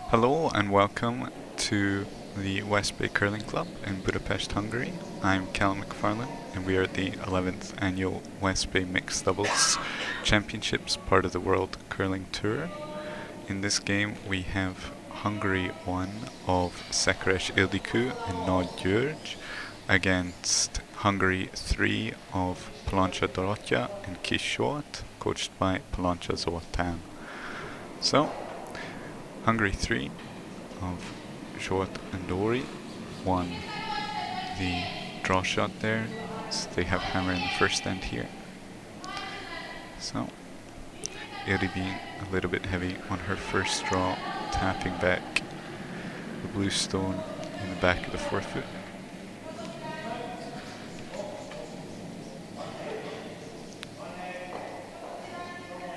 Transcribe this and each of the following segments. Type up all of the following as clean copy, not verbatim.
Hello and welcome to the Westbay Curling Club in Budapest, Hungary. I'm Callum McFarlane and we are at the 11th annual Westbay Mixed Doubles Championships, part of the World Curling Tour. In this game we have Hungary 1 of Szekeres Ildikó and Nagy György against Hungary 3 of Palanca Dorottya and Kis Zsolt, coached by Palanca Zoltán. So, Hungary 3 of Zsolt and Dori won the draw shot there, so they have hammer in the first end here. So, Ildi being a little bit heavy on her first draw, tapping back the blue stone in the back of the forefoot.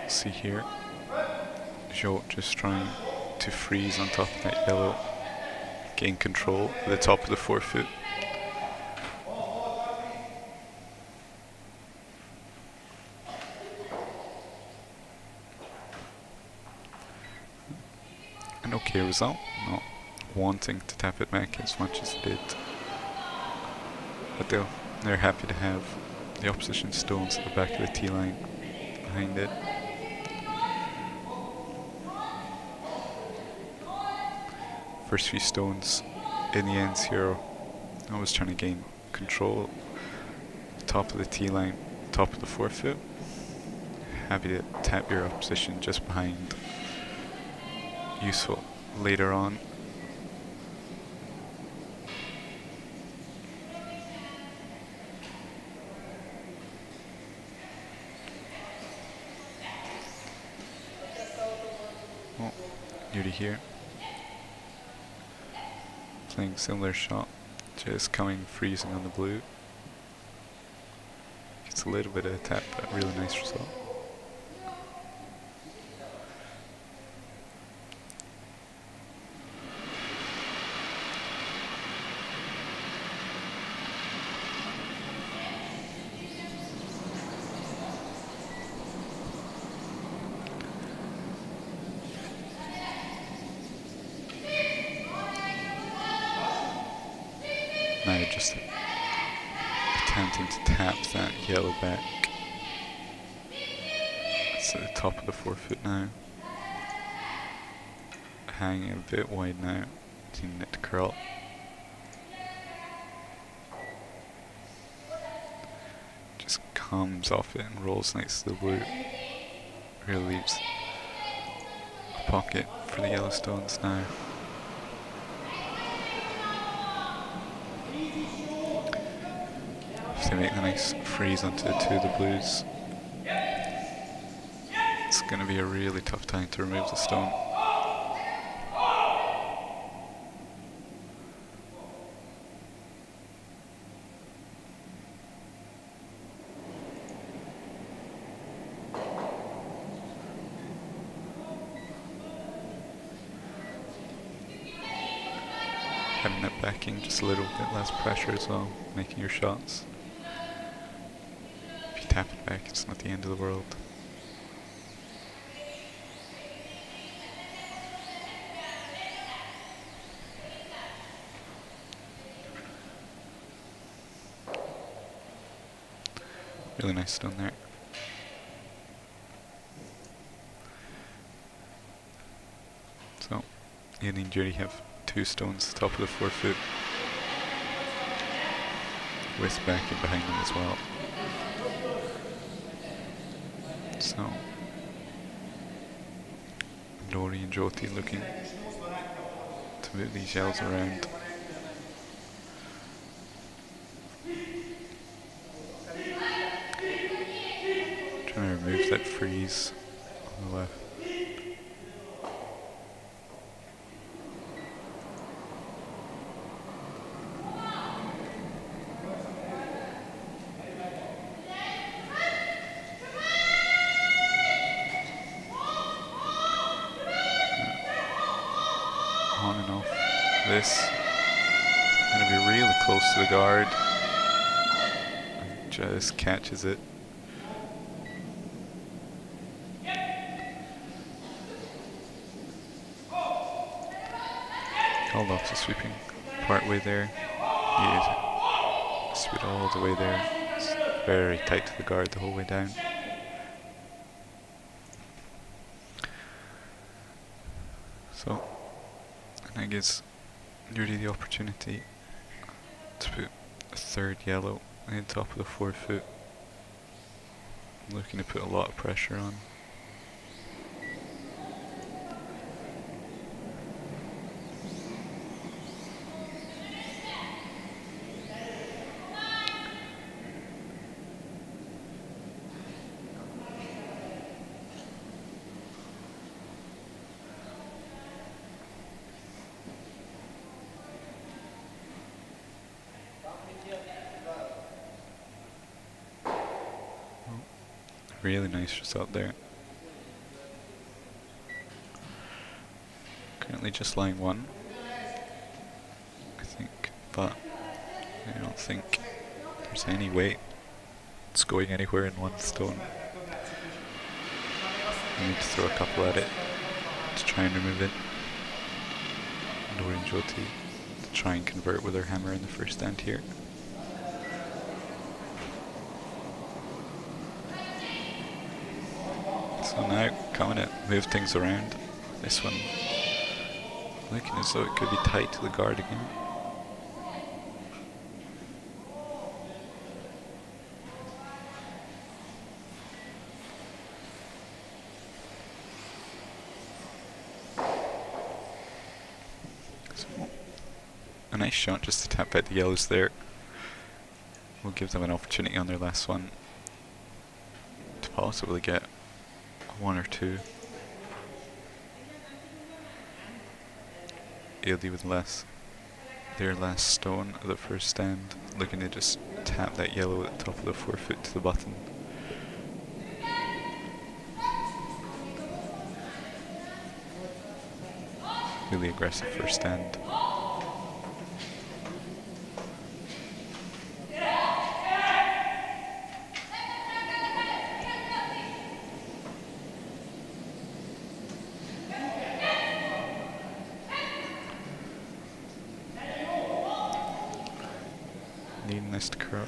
See here, Zsolt just trying to freeze on top of that yellow, gain control at the top of the forefoot. An okay result, not wanting to tap it back as much as it did, but they're happy to have the opposition stones at the back of the tee line behind it. First few stones in the ends here, I was trying to gain control. Top of the tee line, top of the forefoot. Happy to tap your opposition just behind. Useful later on. Oh, Yuri here. Playing similar shot, just coming freezing on the blue. Gets a little bit of a tap, but really nice result. Now just attempting to tap that yellow back. It's at the top of the forefoot now. Hanging a bit wide now, needing it to curl. Just comes off it and rolls next to the blue. Really leaves a pocket for the yellow stones now. If they make a nice freeze onto the two of the blues, it's going to be a really tough time to remove the stone. Having that backing, just a little bit less pressure as well, making your shots. If you tap it back, it's not the end of the world. Really nice stone there. So, Ildi and Yuri have two stones, top of the forefoot, with backing behind them as well. So, Dori and Jyoti looking to move these yells around. Trying to remove that freeze on the left. On and off this. Going to be really close to the guard. Just catches it. Called off the sweeping part way there. Yeah, sweep all the way there. It's very tight to the guard the whole way down. So, and that gives Yuri the opportunity to put a third yellow in top of the 4-foot. Looking to put a lot of pressure on. Really nice result there. Currently just line 1, I think, but I don't think there's any way it's going anywhere in one stone. I need to throw a couple at it to try and remove it. Lowering Jyoti to try and convert with her hammer in the first stand here. So now coming to move things around. This one looking as though it could be tight to the guard again. So a nice shot just to tap out the yellows there. Will give them an opportunity on their last one to possibly get 1 or 2. Ildi with their last stone of the first stand, looking to just tap that yellow at the top of the 4-foot to the button. Really aggressive first stand. Needing this to curl.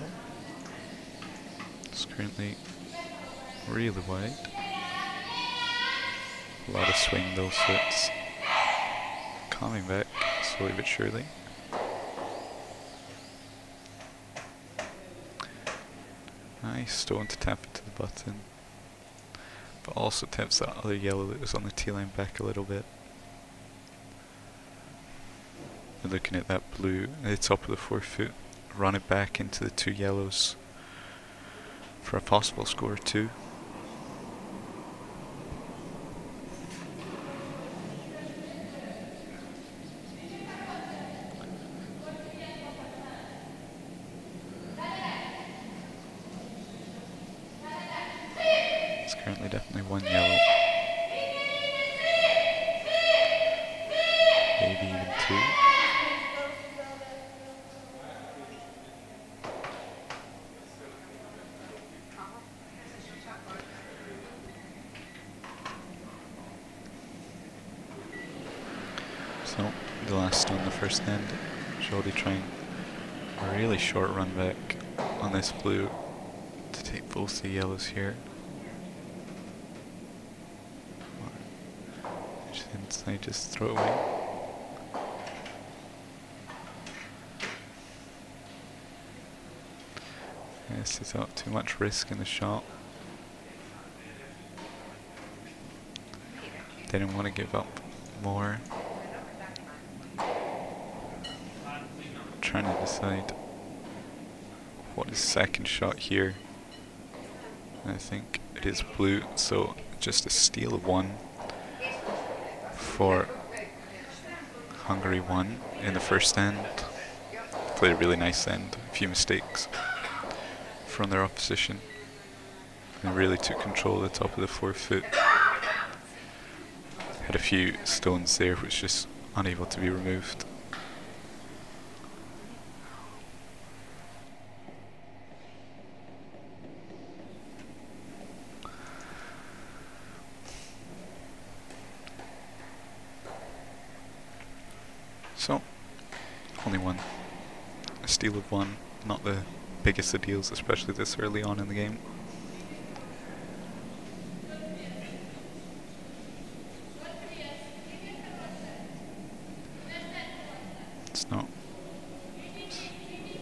It's currently really wide. A lot of swing though, so it's coming back slowly but surely. Nice stone to tap into the button, but also taps that other yellow that was on the T-line back a little bit. We're looking at that blue at the top of the 4-foot. Run it back into the 2 yellows for a possible score of 2. It's currently definitely 1 yellow. Maybe even 2. So, the last on the first end, Jody trying a really short run back on this blue to take both the yellows here. Inside, just throw it away. Yes, without too much risk in the shot. Didn't want to give up more. Trying to decide what is second shot here. I think it is blue, so just a steal of 1 for Hungary 1 in the first end. Played a really nice end, a few mistakes from their opposition, and really took control of the top of the 4-foot. Had a few stones there which just unable to be removed. So, only one. A steal of one, not the biggest of deals, especially this early on in the game. It's not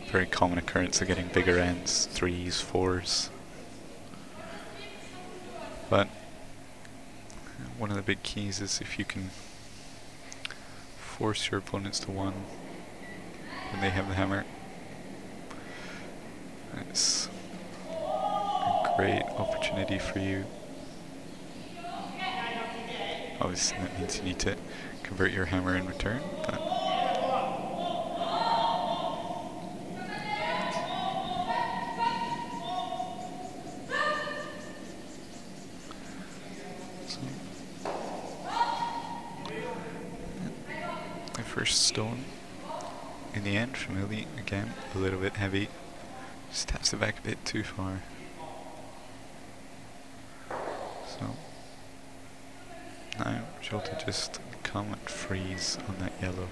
a very common occurrence of getting bigger ends, 3s, 4s. But one of the big keys is if you can force your opponents to 1 when they have the hammer. It's a great opportunity for you. Obviously that means you need to convert your hammer in return, but my first stone in the end from Illy, again a little bit heavy, just taps it back a bit too far. So now Jolta just come and freeze on that yellow.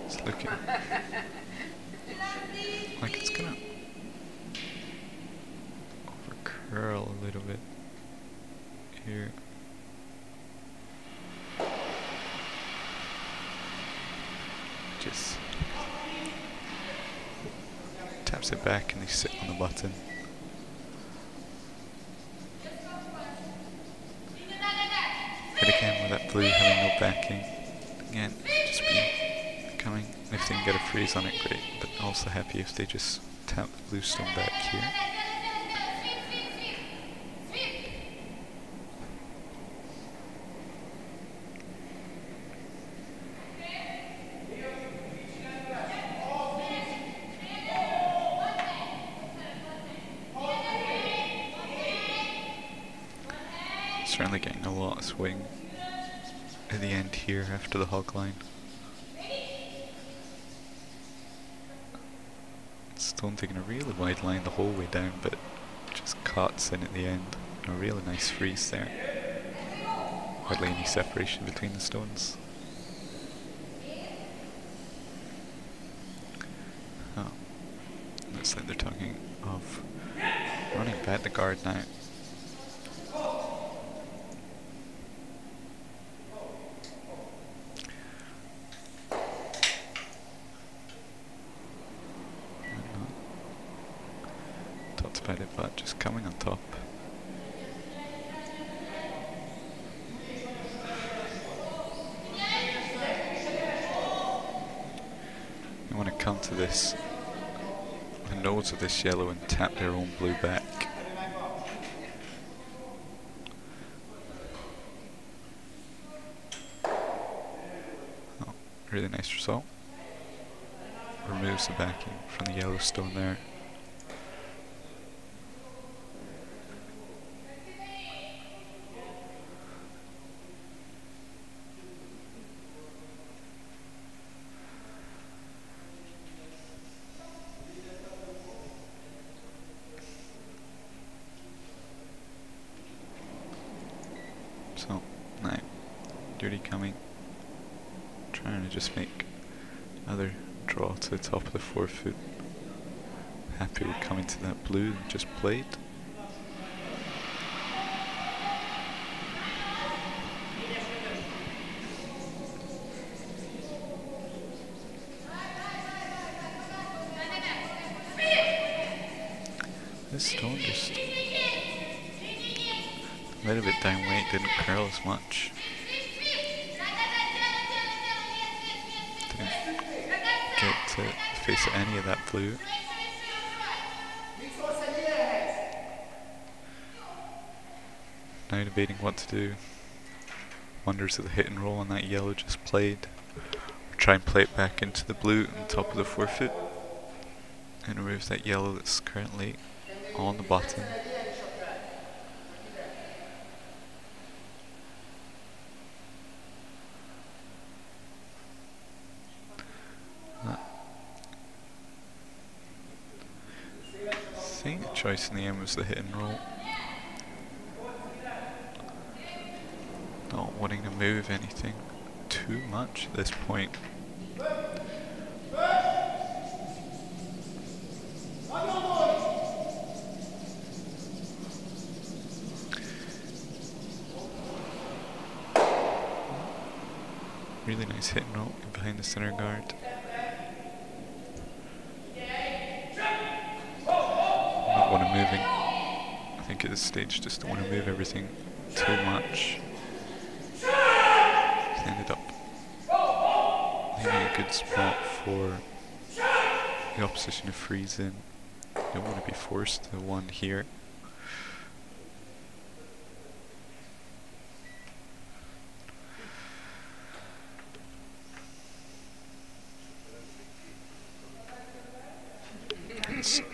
It's looking like it's gonna over curl a little bit here. Just taps it back and they sit on the button. But again, with that blue having no backing, again, just be coming. If they can get a freeze on it, great. But also happy if they just tap the blue stone back here. Certainly getting a lot of swing at the end here after the hog line. Stone taking a really wide line the whole way down, but just cuts in at the end. A really nice freeze there. Hardly any separation between the stones. Oh, looks like they're talking of running back the guard now. About it, but just coming on top. You want to come to this, the nodes of this yellow, and tap their own blue back. Oh, really nice result. Removes the backing from the yellow stone there. So, now, dirty coming, trying to just make another draw to the top of the 4-foot. Happy with coming to that blue and just played. This stone just a little bit down weight, didn't curl as much. Didn't get to face any of that blue. Now debating what to do. Wonders of the hit and roll on that yellow just played. Or try and play it back into the blue on top of the 4-foot. And remove that yellow that's currently on the bottom. choice in the end was the hit and roll. Not wanting to move anything too much at this point. Really nice hit and roll behind the center guard. Not want to moving. I think at this stage just don't want to move everything too much. Ended up leaving a good spot for the opposition to freeze in. You don't want to be forced to one here.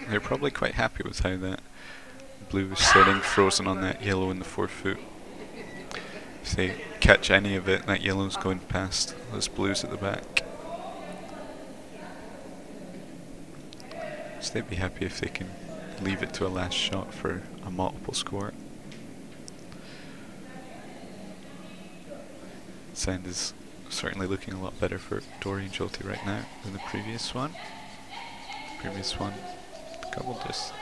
They're probably quite happy with how that blue is sitting frozen on that yellow in the forefoot. If they catch any of it, that yellow's going past those blues at the back. So they'd be happy if they can leave it to a last shot for a multiple score. Sand is certainly looking a lot better for Dory and Jolty right now than the previous one. A couple just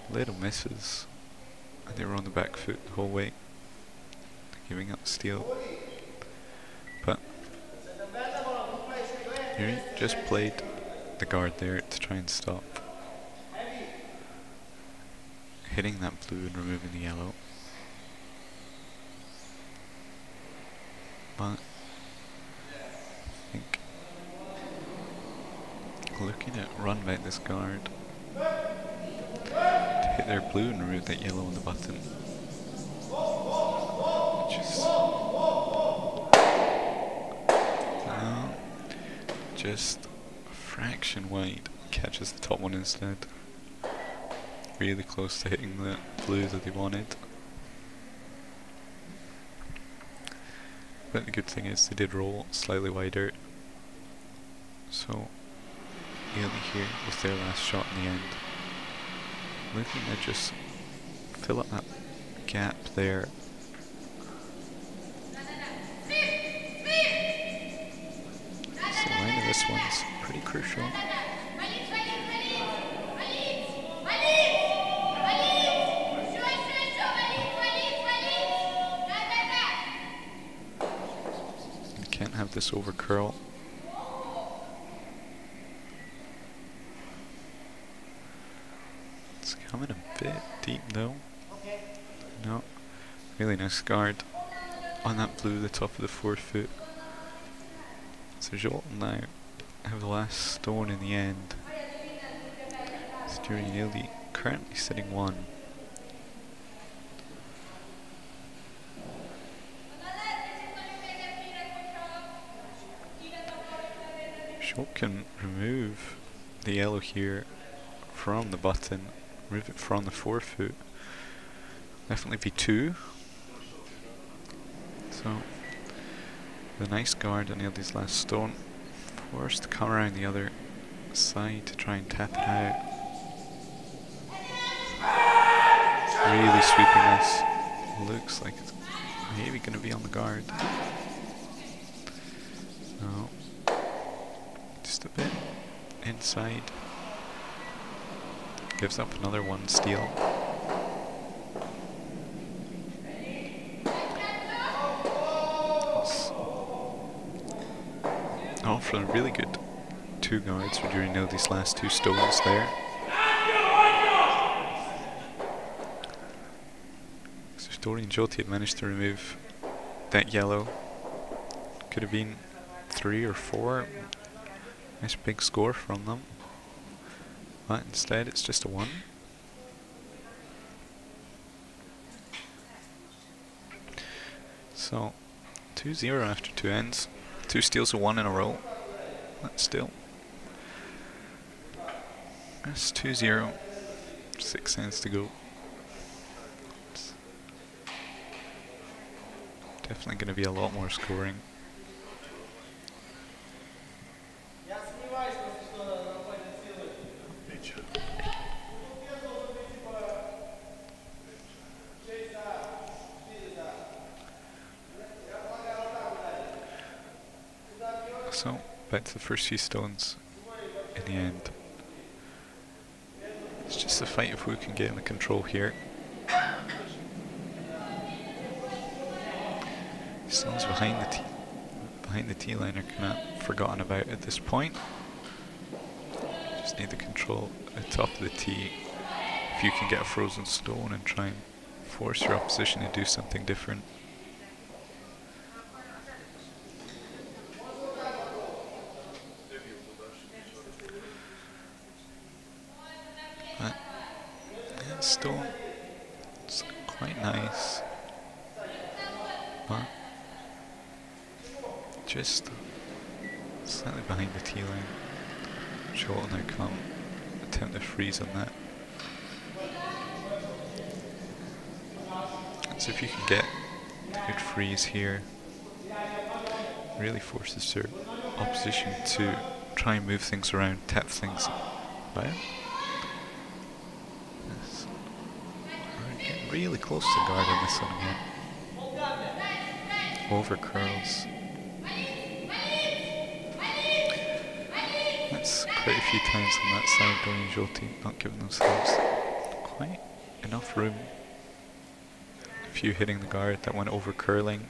little misses, and they were on the back foot the whole way, giving up steal. But Yuri just played the guard there to try and stop hitting that blue and removing the yellow. But I think looking at run back this guard to hit their blue and remove that yellow on the button. Just a fraction wide, catches the top one instead. Really close to hitting the blue that they wanted. But the good thing is they did roll slightly wider, so nearly here with their last shot in the end. Looking to just fill up that gap there. So the line of this one's pretty crucial. You can't have this over curl. It's coming a bit deep though. No, really nice guard on that blue, the top of the forefoot. So Jolt now have the last stone in the end. Steering nearly currently sitting one. Jolt can remove the yellow here from the button, remove it from the forefoot. Definitely be two. So the nice guard on Ildi's last stone, forced to come around the other side to try and tap it out. Really sweeping this. Looks like it's maybe going to be on the guard. No. Just a bit inside. Gives up another one steal. Oh, for a really good two guards for during these last two stones there. So Dory and Jolty had managed to remove that yellow. Could have been 3 or 4. Nice big score from them. But instead it's just a 1. So 2-0 after 2 ends. 2 steals of 1 in a row. But still. That's 2-0. 6 ends to go. It's definitely going to be a lot more scoring. So, back to the first few stones in the end. It's just a fight of who can get in the control here. Stones behind the tee line are kind of forgotten about at this point. Just need the control at the top of the tee. If you can get a frozen stone and try and force your opposition to do something different. But yeah, stone, it's quite nice, but just slightly behind the tee line. Shot will now come, attempt to freeze on that. So if you can get a good freeze here, really forces your opposition to try and move things around, tap things about. Yes. We're getting really close to guard on this one again. Over curls. That's quite a few times on that side, Dorian Joti not giving themselves quite enough room. A few hitting the guard, that one over curling.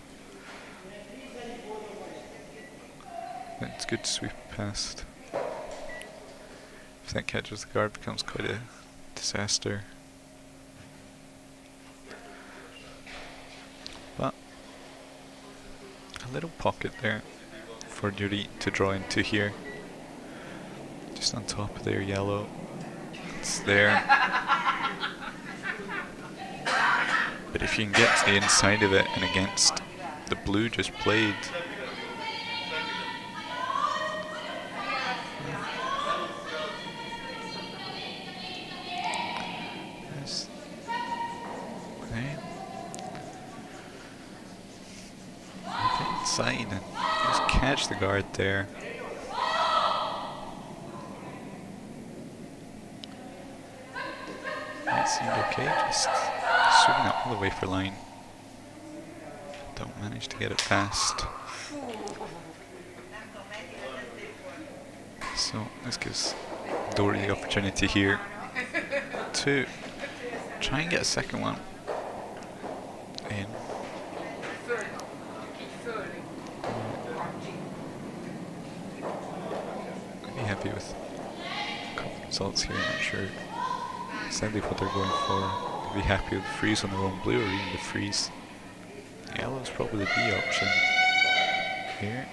It's good to sweep past. If that catches the guard, it becomes quite a disaster. But a little pocket there for Yuri to draw into here. Just on top of their yellow. It's there. But if you can get to the inside of it and against the blue just played, inside and just catch the guard there. That seemed okay, just swinging it all the way for line. Don't manage to get it past. So this gives Dory the opportunity here to try and get a second one in. I'd be happy with a couple of results here, I'm not sure exactly what they're going for. I'd be happy with the freeze on their own blue or even the freeze. Yellow's probably the B option here.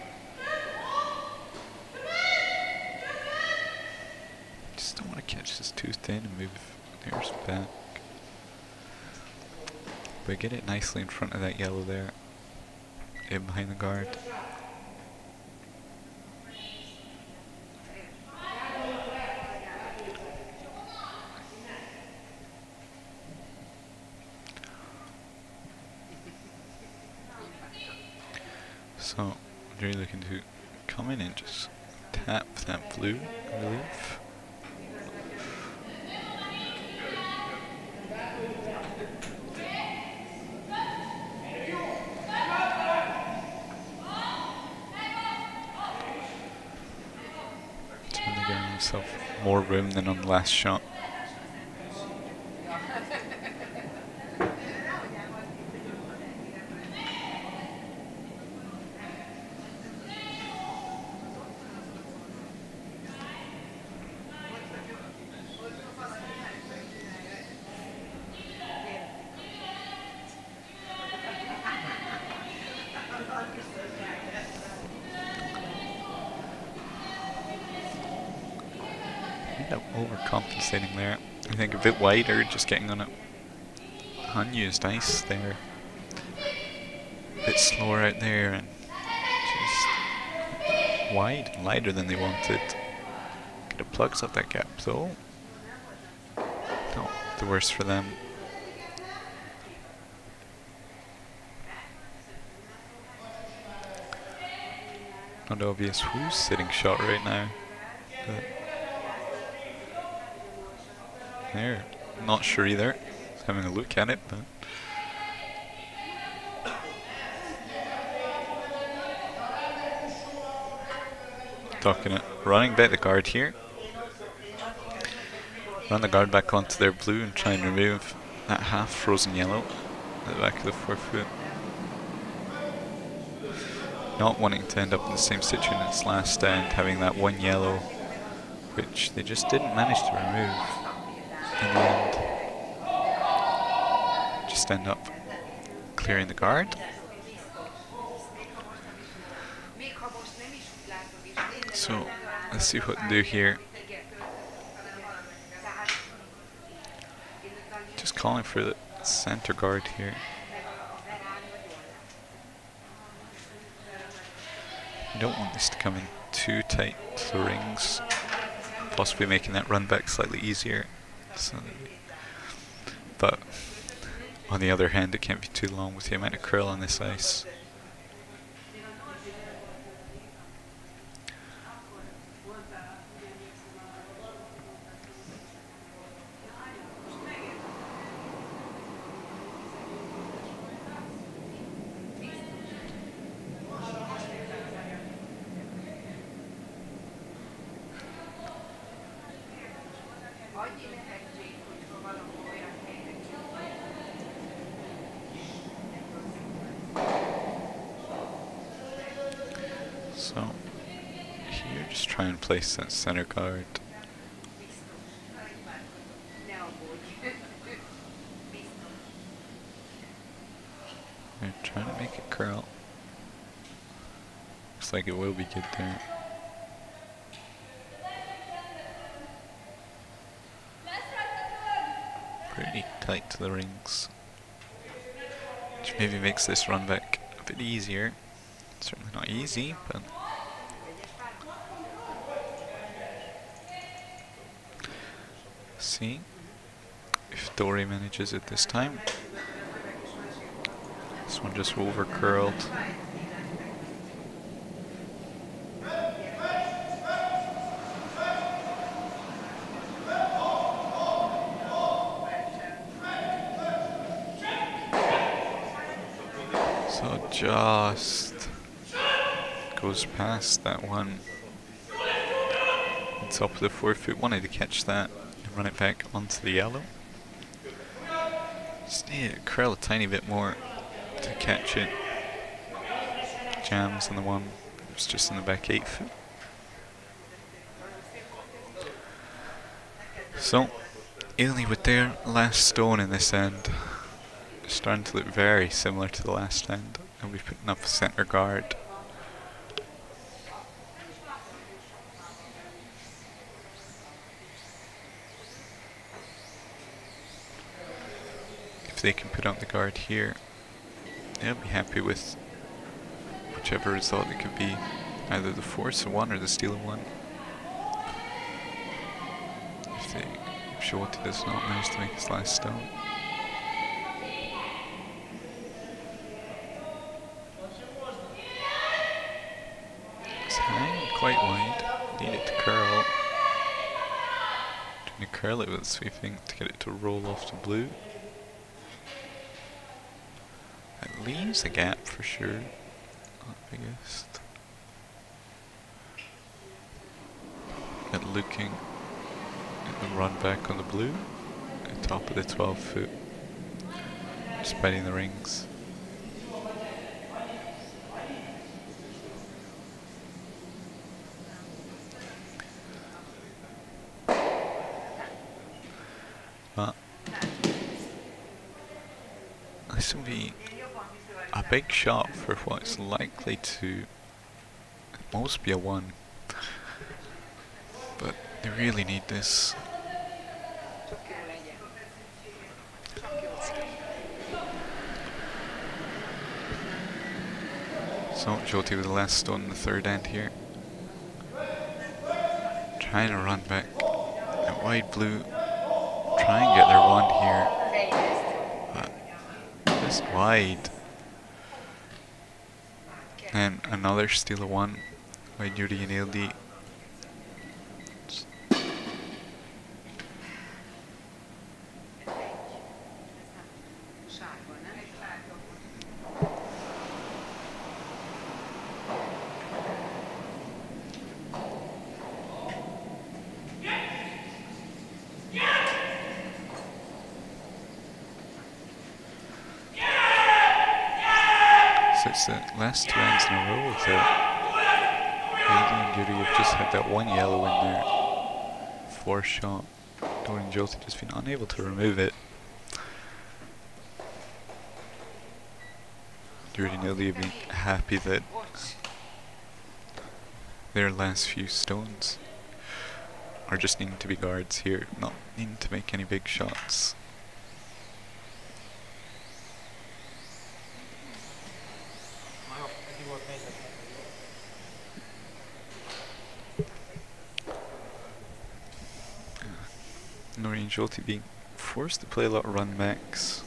Just don't want to catch this tooth in and move theirs back. But get it nicely in front of that yellow there, in behind the guard. So, really looking to come in and just tap that blue, I believe. It's only giving himself more room than on the last shot. Overcompensating there. I think a bit wider, just getting on it. Unused ice there. A bit slower out there and just wide and lighter than they wanted. Could have plugs up that gap though. Not the worst for them. Not obvious who's sitting shot right now. But there, not sure either. Having a look at it, but talking it. Running back the guard here. Run the guard back onto their blue and try and remove that half frozen yellow at the back of the forefoot. Not wanting to end up in the same situation as last end, having that one yellow, which they just didn't manage to remove in the end. Just end up clearing the guard. So let's see what they do here. Just calling for the center guard here. You don't want this to come in too tight to the rings, possibly making that run back slightly easier. So, but on the other hand, it can't be too long with the amount of curl on this ice. So here, just try and place that center guard. We're trying to make it curl. Looks like it will be good there. Pretty tight to the rings, which maybe makes this run back a bit easier. Certainly not easy, but see if Dory manages it this time. This one just over curled. So just goes past that one. On top of the forefoot, wanted to catch that and run it back onto the yellow. Just need to curl a tiny bit more to catch it. Jams on the one, it's just in the back 8 foot. So, Ailey with their last stone in this end. Starting to look very similar to the last end. They'll be putting up a center guard. If they can put up the guard here, they'll be happy with whichever result it could be, either the force of one or the steal of one. If Shorty does not manage to make his last stone. It's hanging quite wide, need it to curl. Trying to curl it with sweeping to get it to roll off the blue. It leaves a gap for sure, not the biggest. But looking at the run back on the blue, at the top of the 12 foot, just biting the rings. But this will be a big shot for what's likely to at most be a 1. But they really need this. So Jyoti with the last stone in the third end here. Trying to run back at wide blue. Try and get their 1 here. But just wide. And another steal of 1 by Yuri and LD. it's the last 2 ends in a row that Lady and Judy have just had that one yellow in there. 4 shot. Dori and Jyoti just been unable to remove it. Judy and Lily have been happy that their last few stones are just needing to be guards here, not needing to make any big shots. Dori and Jyoti being forced to play a lot of run backs,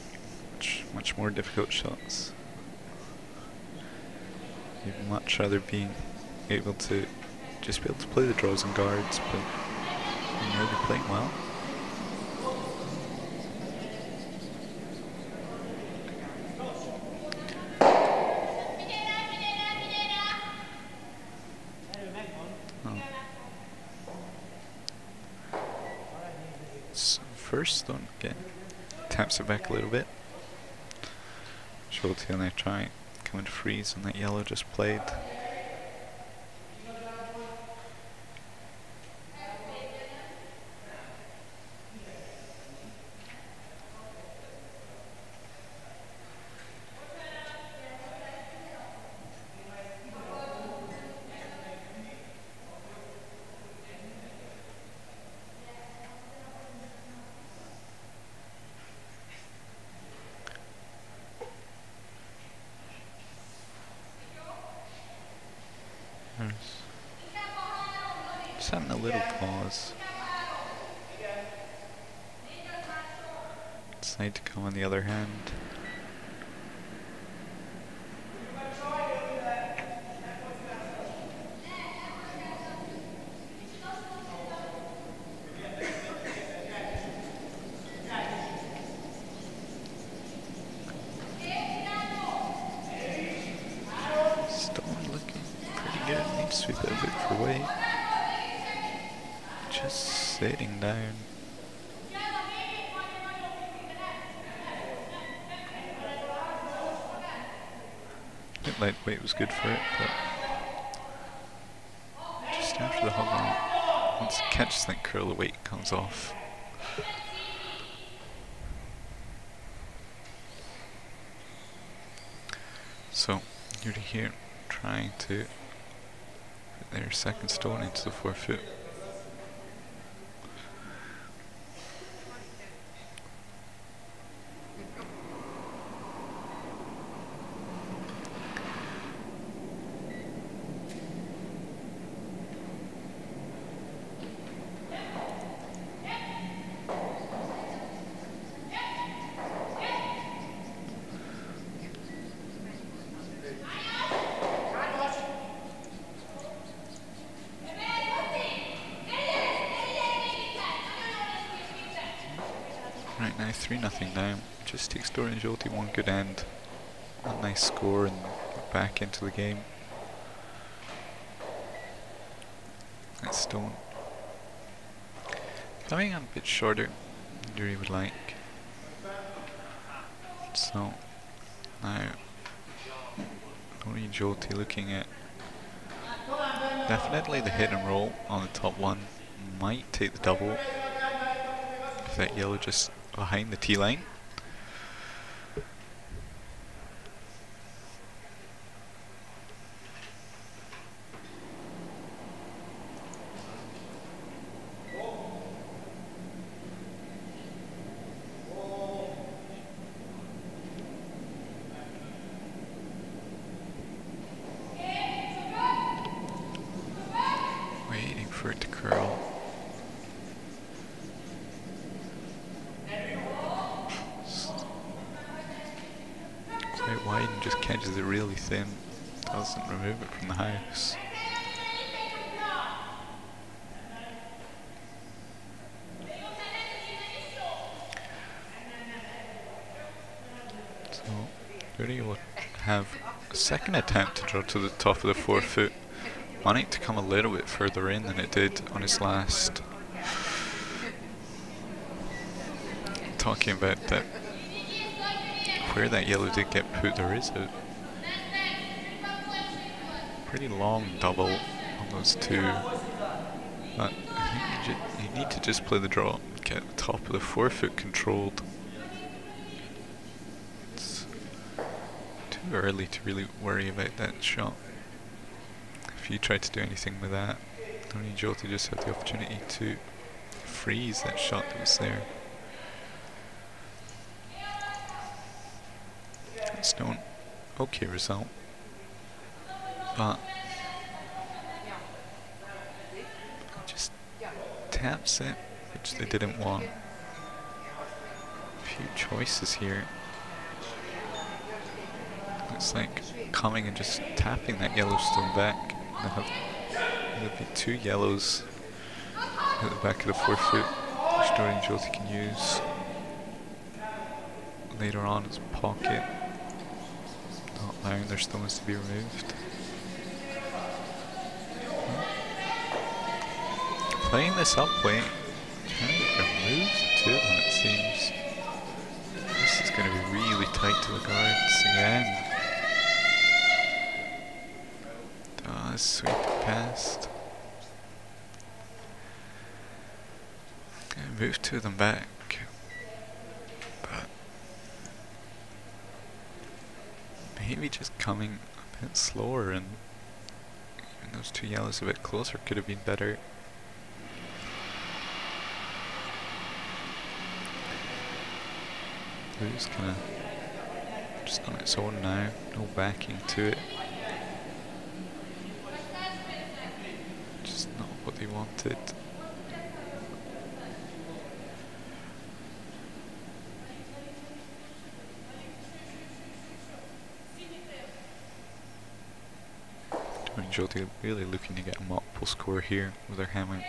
much more difficult shots. You'd much rather being able to just be able to play the draws and guards, but you know they're playing well. So first stone again, taps it back a little bit. Jyoti and I try come into freeze on that yellow just played. Just having a little pause. Decide to come on the other hand. Sweep it a bit for weight. Just sitting down. I think lightweight was good for it, but just after the hog, once it catches that curl, the weight comes off. So, you're here trying to their second stone into the 4-foot. Right now 3-0 now, just takes Dori and Jyoti one good end, a nice score and back into the game. That stone coming on a bit shorter than Dori would like. So now Dori and Jyoti looking at definitely the hit and roll on the top one, might take the double if that yellow just behind the tee line. Waiting for it to curl. Quite wide and just catches it really thin. Doesn't remove it from the house. So Judy will have a second attempt to draw to the top of the 4-foot. Wanting to come a little bit further in than it did on his last. Talking about that, where that yellow did get put, there is a pretty long double on those two. But I think you need to just play the draw, get the top of the forefoot controlled. It's too early to really worry about that shot. If you try to do anything with that, only Jyoti just had the opportunity to freeze that shot that was there. It's no okay result, but just taps it, which they didn't want. A few choices here. It's like coming and just tapping that yellow stone back. There'll be two yellows at the back of the forefoot, which Dori and Jyoti can use later on as pocket, not allowing their stones to be removed. Playing this upway, trying to remove the two of them, it seems. This is going to be really tight to the guards again. Sweep it past. And move two of them back. But maybe just coming a bit slower, and even those two yellows a bit closer could have been better. Blue's kinda just on its own now, no backing to it. Just not what they wanted. Dori and Jyoti really looking to get a multiple score here with their hammer.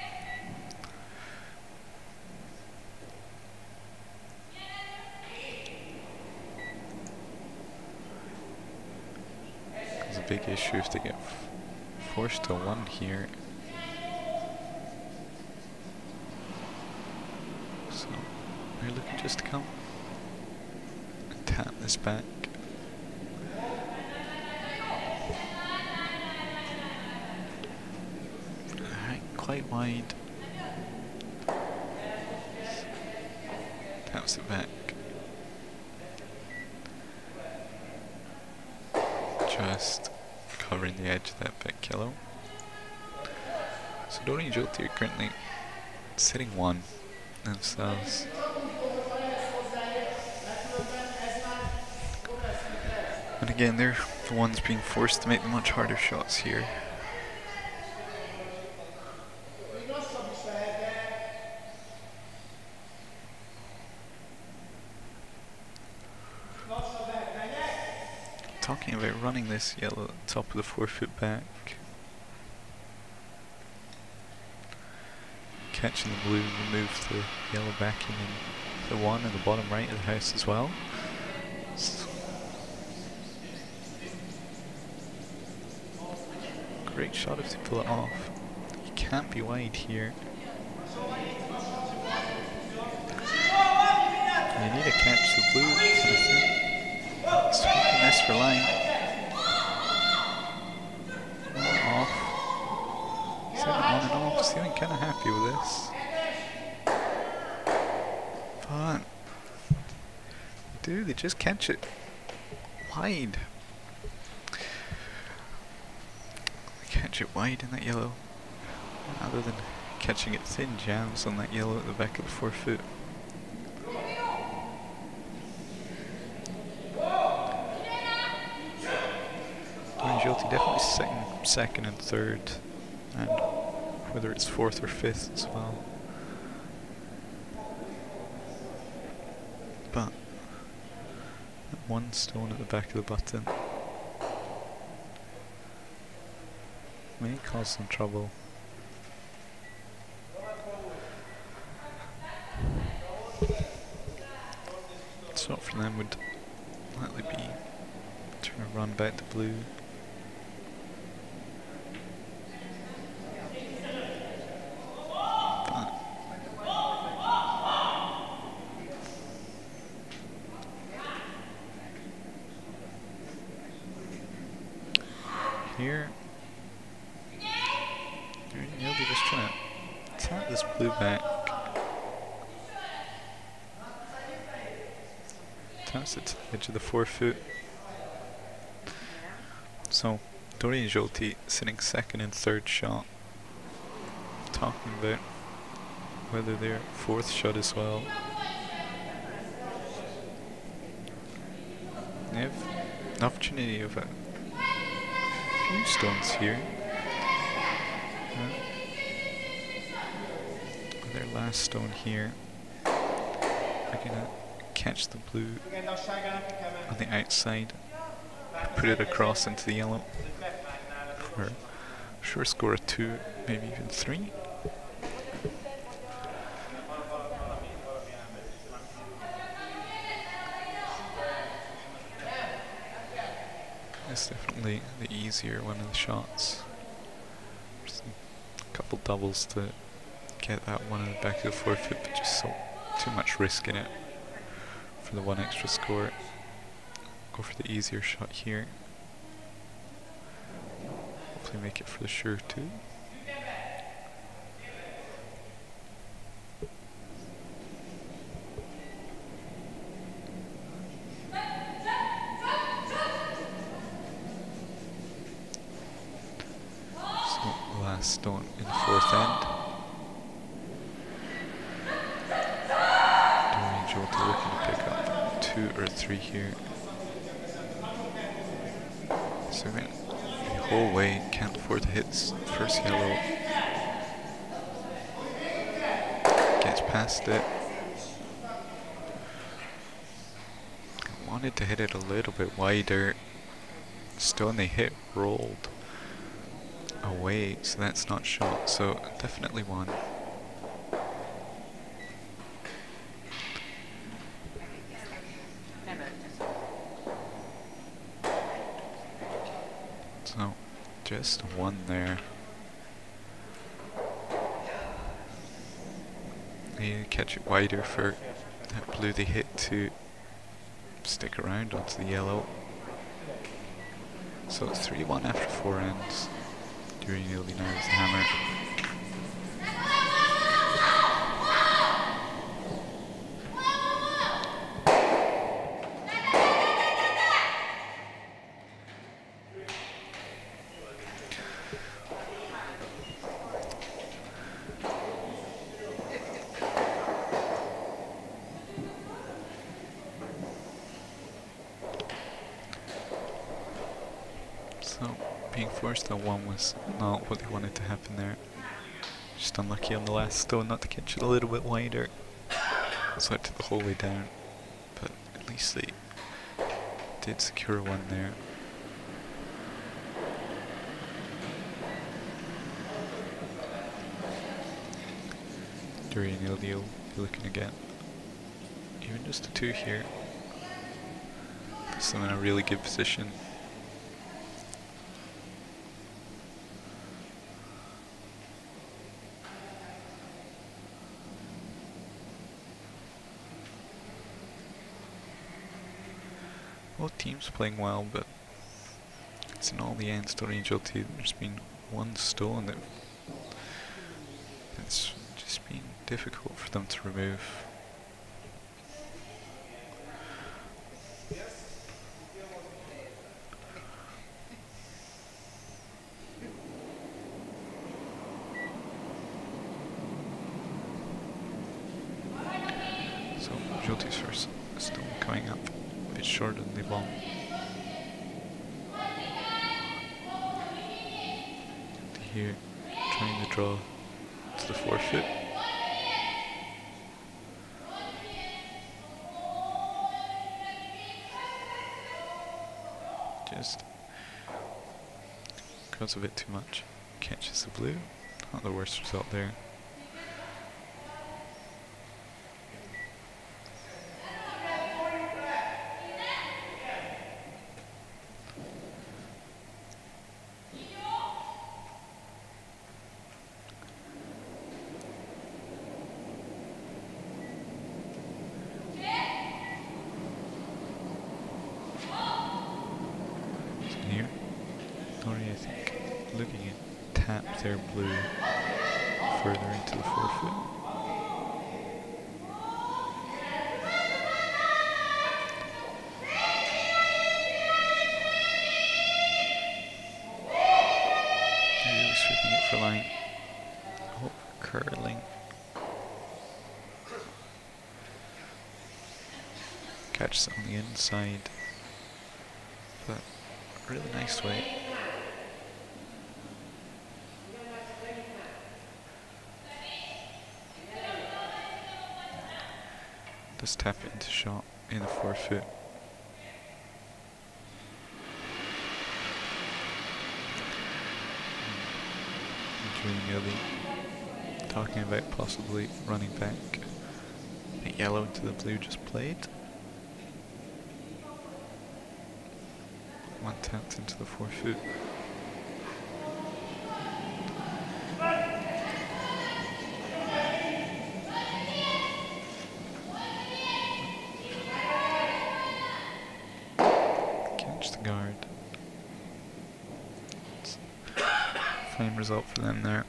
It's a big issue if they get forced to one here. So they're looking just to come and tap this back. Alright, quite wide. Taps it back. Just covering the edge of that back yellow. So Dori and Jyoti are currently sitting one themselves. And again, they're the ones being forced to make the much harder shots here. Talking about running this yellow at the top of the forefoot back. Catching the blue, remove the yellow backing in the one in the bottom right of the house as well. Great shot if they pull it off. You can't be wide here. You need to catch the blue kind of thing. Sweeping this for line. Off. Seven on and off. Feeling kind of happy with this. But they just catch it wide. They catch it wide in that yellow, rather than catching it thin jams on that yellow at the back of the forefoot. Jyoti definitely sitting second and third, and whether it's fourth or fifth as well. But that one stone at the back of the button may cause some trouble. So for them would likely be trying to run back the blue. Here, tap this blue back. Taps it to the edge of the forefoot. So, Dori and Jolty sitting second and third shot. Talking about whether they're fourth shot as well. They have an opportunity of a few stones here. Their last stone here. They're gonna catch the blue on the outside, put it across into the yellow for a sure score of 2, maybe even 3. It's definitely the easier one of the shots. Just a couple doubles to get that one in the back of the forefoot, but just too much risk in it for the one extra score. Go for the easier shot here. Hopefully make it for the sure too. So last stone in the fourth end. Jolty looking to pick up 2 or 3 here. So we went the whole way, can't afford to hit this first yellow. Gets past it. Wanted to hit it a little bit wider. Stone they hit rolled away, so that's not shot. So definitely one. So, just one there. Need to catch it wider for that blue they hit to stick around onto the yellow. So it's 3-1 after 4 ends. During nearly now with the hammer. So, being forced on 1 was not what they wanted to happen there. Just unlucky on the last stone not to catch it a little bit wider. So it took the whole way down, but at least they did secure 1 there. Duri and Ildi will be looking again. Even just a 2 here. Puts them in a really good position. Both teams playing well, but it's in all the ends. Dori and Jolty, there's been 1 stone that it's just been difficult for them to remove. So Jolty's first stone coming up. Bit shorter than the ball. Here, trying to draw to the forefoot. Just goes a bit too much. Catches the blue. Not the worst result there. Here, Dori, I think, looking at tap their blue further into the forefoot. Really sweeping it for line. Oh, curling. Catches it on the inside. But really nice way. Just tap it into shot in the forefoot. Really nearly talking about possibly running back the yellow into the blue just played. 1/10 into the forefoot. Catch the guard. Fine result for them there.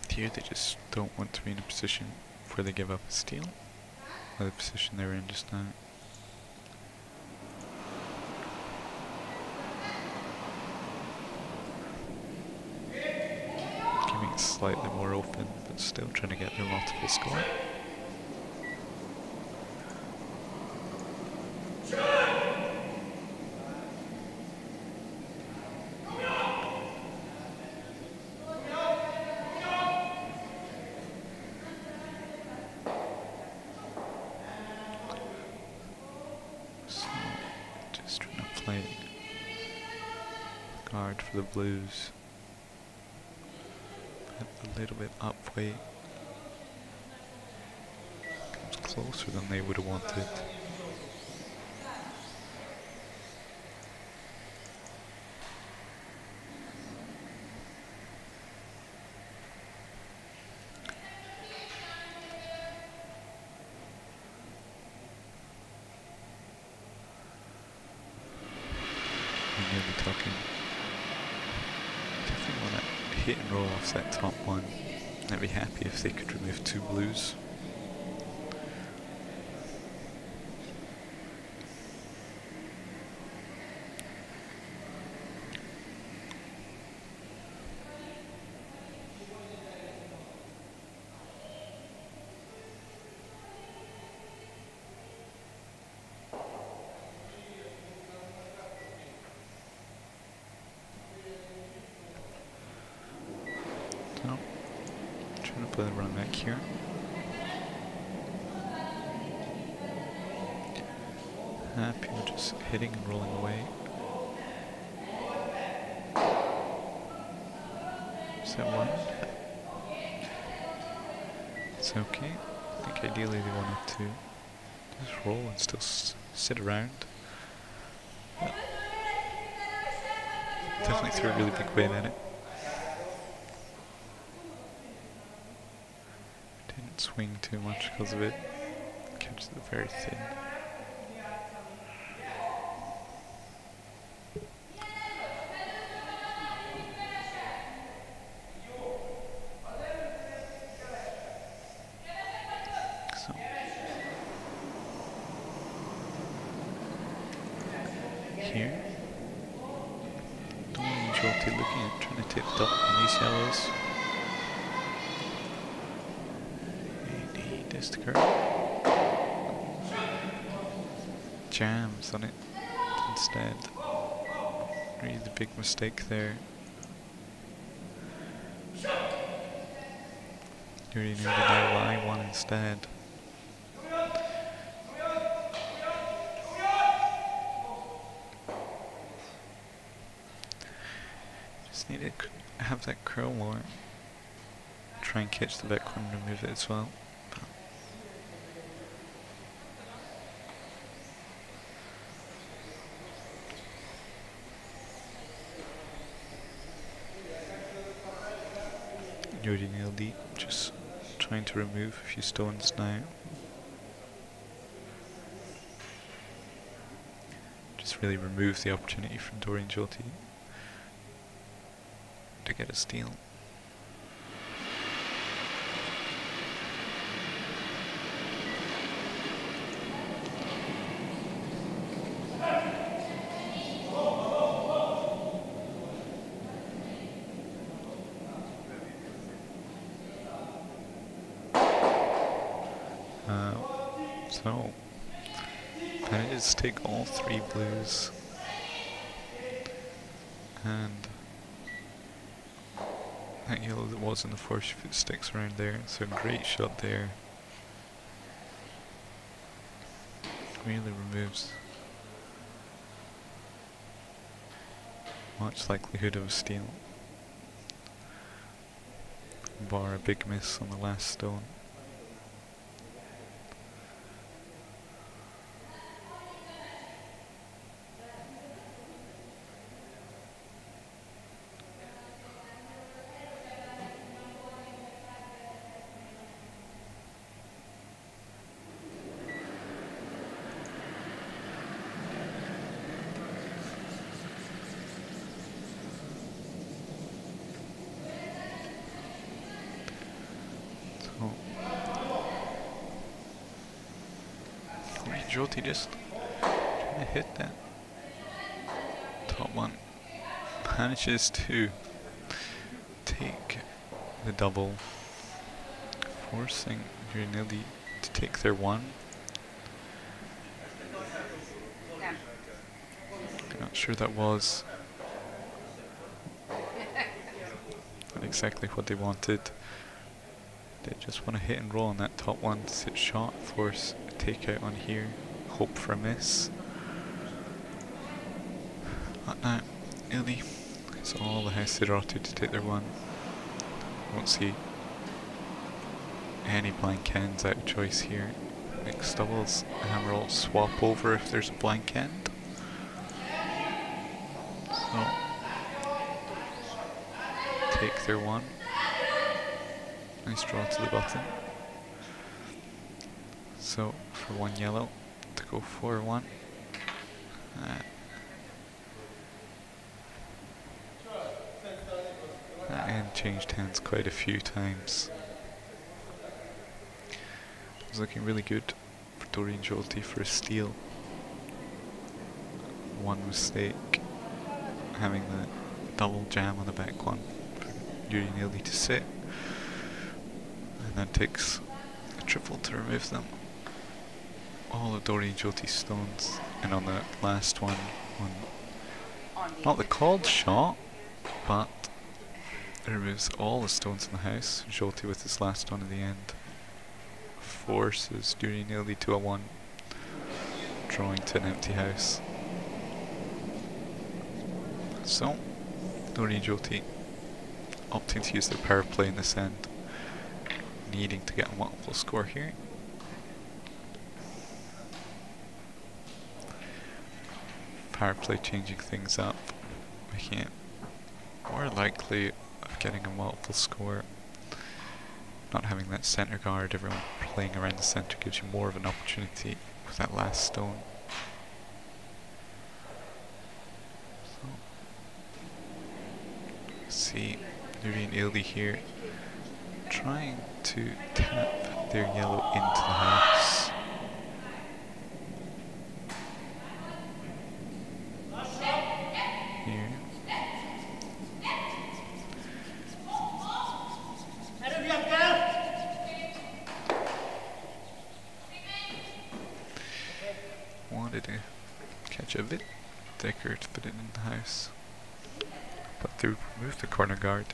Here they just don't want to be in a position where they give up a steal, or the position they were in just now. Keeping it slightly more open, but still trying to get their multiple score. Guard for the Blues. A little bit up weight. Comes closer than they would have wanted. We're nearly talking. Definitely want to hit and roll off that top one. I'd be happy if they could remove 2 blues. So, trying to play the run back here. Happy with just hitting and rolling away. Is that one? It's okay. I think ideally they wanted to just roll and still sit around. But definitely threw a really big weight at it. Didn't swing too much because of it. Kept it very thin. So here, don't want to looking at trying to tip top on these yellows. He missed the curve. Jams on it instead. Really the big mistake there. Really needed now Y1 instead. Just need to have that curl more. Try and catch the back one and remove it as well. Yuri nailed it, just trying to remove a few stones now. Just really remove the opportunity from Dorian Jyoti to get a steal. So, manages to take all 3 blues, and that yellow that was in the force foot sticks around there, so great shot there. Really removes much likelihood of a steal, bar a big miss on the last stone. Jyoti just trying to hit that top one. Manages to take the double, forcing Nildi to take their one. Not sure that was not exactly what they wanted. They just want to hit and roll on that top one, sit shot, force a takeout on here, hope for a miss. But now, Ildi is all the house Sidratu to take their one. Won't see any blank ends out of choice here. Mixed doubles, hammer all swap over if there's a blank end. So, take their one. Nice draw to the button. So, for 1 yellow, to go 4-1. That end changed hands quite a few times. It was looking really good for Doreen Jolty for a steal. One mistake, having the double jam on the back one for Yuri Nildi to sit. And then takes a triple to remove them. All of Doreen Jyoti's stones, and on the last one, not the called shot, but it removes all the stones in the house. Jyoti with his last one at the end forces Doreen Nildi to a 1, drawing to an empty house. So, Doreen Jyoti opting to use their power play in this end, needing to get a multiple score here. Power play changing things up, making it more likely of getting a multiple score. Not having that center guard, everyone playing around the center gives you more of an opportunity with that last stone. So, see Nuri and Ildi here trying to tap their yellow into the house. Here. Wanted to catch a bit thicker to put it in the house, but they removed the corner guard.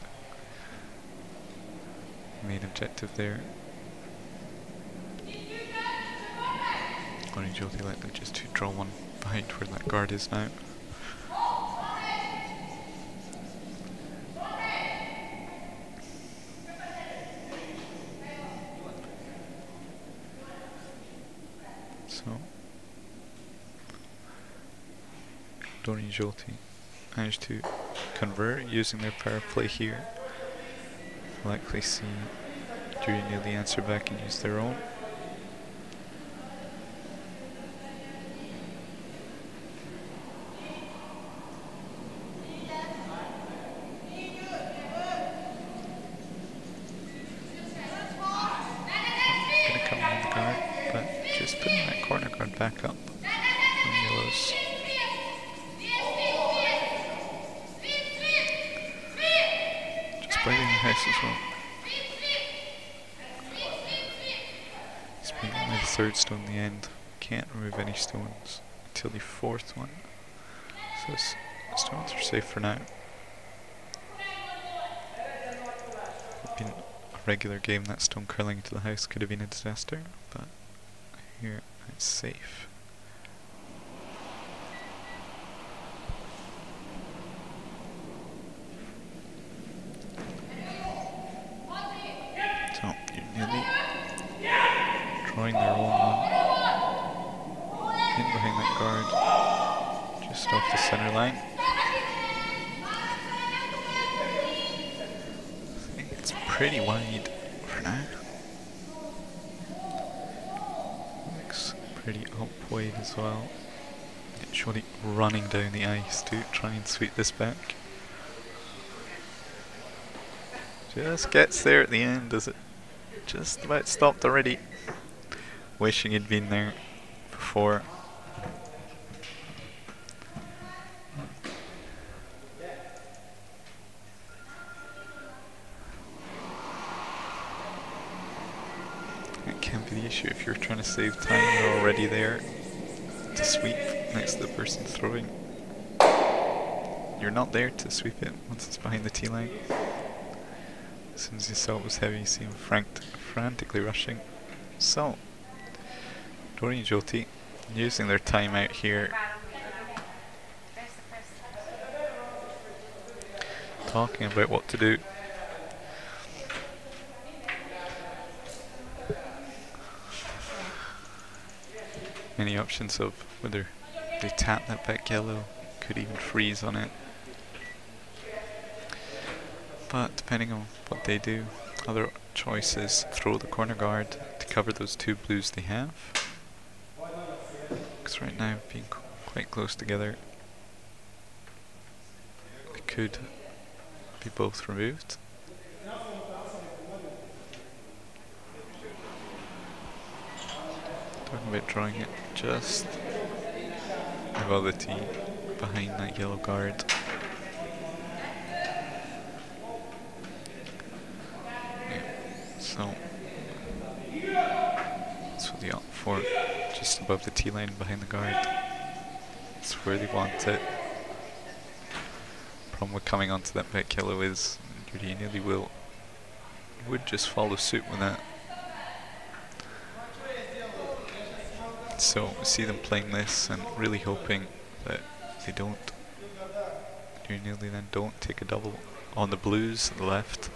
Main objective there. Only Jyoti likely just to draw one behind where that guard is now. So, Doreen Jyoti managed to convert using their power play here. Likely see Yuri Nildi answer back and use their own. back up from yellows. Just biting the house as well. He's being my 3rd stone in the end. Can't remove any stones until the 4th one. So stones are safe for now. In a regular game, that stone curling into the house could have been a disaster, but here it's safe. So you're nearly drawing their own one in behind that guard, just off the center line. It's pretty wide for now. Looks pretty up wide as well. It's surely running down the ice to try and sweep this back. Just gets there at the end, does it? Just about stopped already. Wishing he'd been there before. It can be the issue if you're trying to save time, you're already there to sweep next to the person throwing. You're not there to sweep it once it's behind the tee line. As soon as you saw it was heavy, you see him frantically rushing. So, Dory and Jyoti using their time out here, talking about what to do. Many options of whether they tap that back yellow, could even freeze on it. But depending on what they do, other choices: throw the corner guard to cover those 2 blues they have. Because right now, being quite close together, they could be both removed. Talking about drawing it just above the tee, behind that yellow guard. So that's what they opt for, just above the tee line behind the guard. That's where they want it. Problem with coming onto that back yellow is you nearly would just follow suit with that. So we see them playing this and really hoping that they don't, nearly then don't take a double on the blues at the left.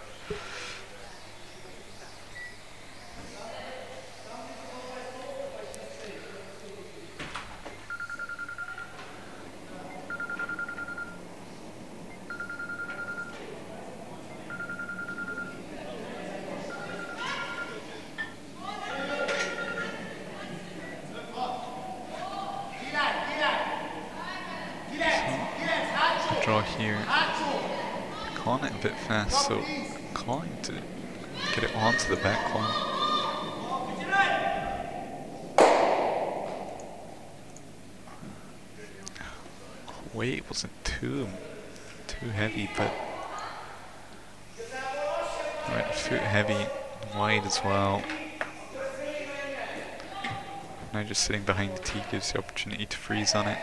Draw here, calling it a bit fast, so calling to get it onto the back one. Weight wasn't too heavy, but right, a foot heavy, wide as well. Now just sitting behind the tee gives the opportunity to freeze on it.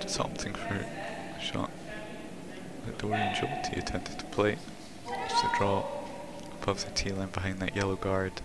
Something for a shot that Dory and Jyoti attempted to play, just to draw above the tee line behind that yellow guard.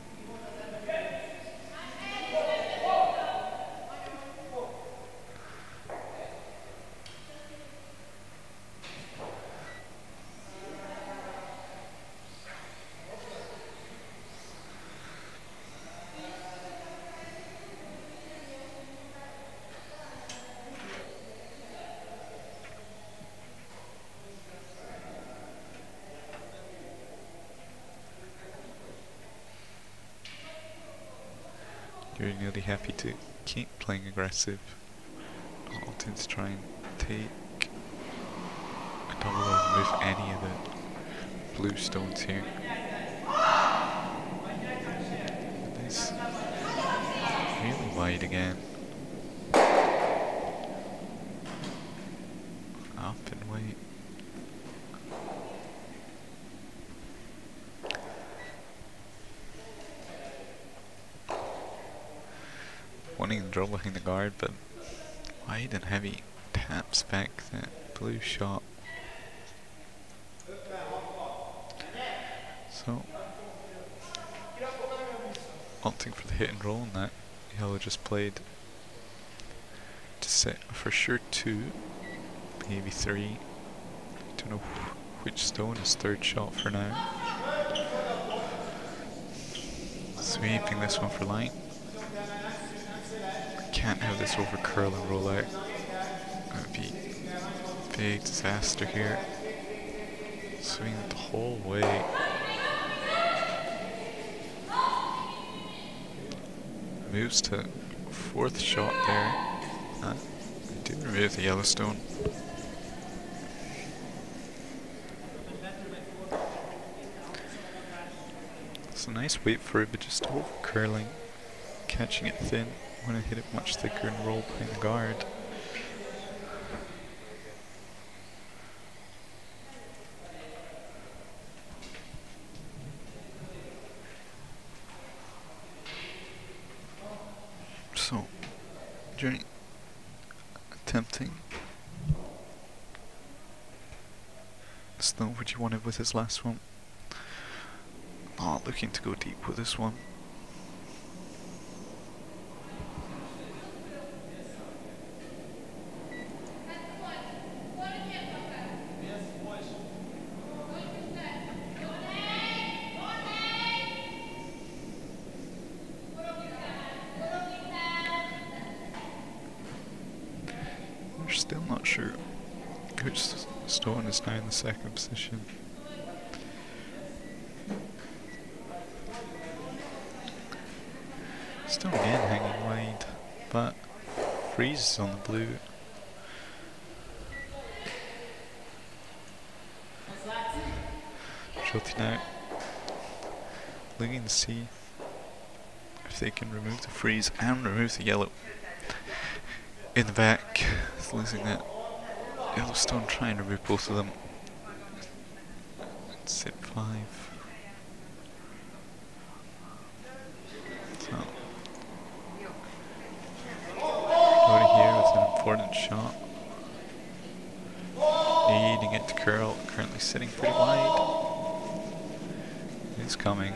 You're nearly happy to keep playing aggressive, not opting to try and take a double or remove any of the blue stones here. It is really wide again. Up and wait. Wanting to draw behind the guard, but wide and heavy taps back that blue shot. So, opting for the hit and roll on that, yellow just played to set for sure 2, maybe 3. Don't know which stone is third shot for now. Sweeping this one for line. Can't have this over curl and roll out. That would be a big disaster here. Swing it the whole way. Moves to 4th shot there. I do remove the yellow stone. It's a nice wait for it, but just over curling, catching it thin. When I hit it much thicker and roll behind the guard. So, during attempting to know what you wanted with his last one. Not looking to go deep with this one. We're still not sure which stone is now in the second position. Stone again hanging wide, but freezes on the blue. Shotting out, looking to see if they can remove the freeze and remove the yellow. In the back, it's losing that yellow stone, trying to remove both of them. It's hit 5. So, Cody here with an important shot. Needing it to curl, currently sitting pretty wide. It's coming.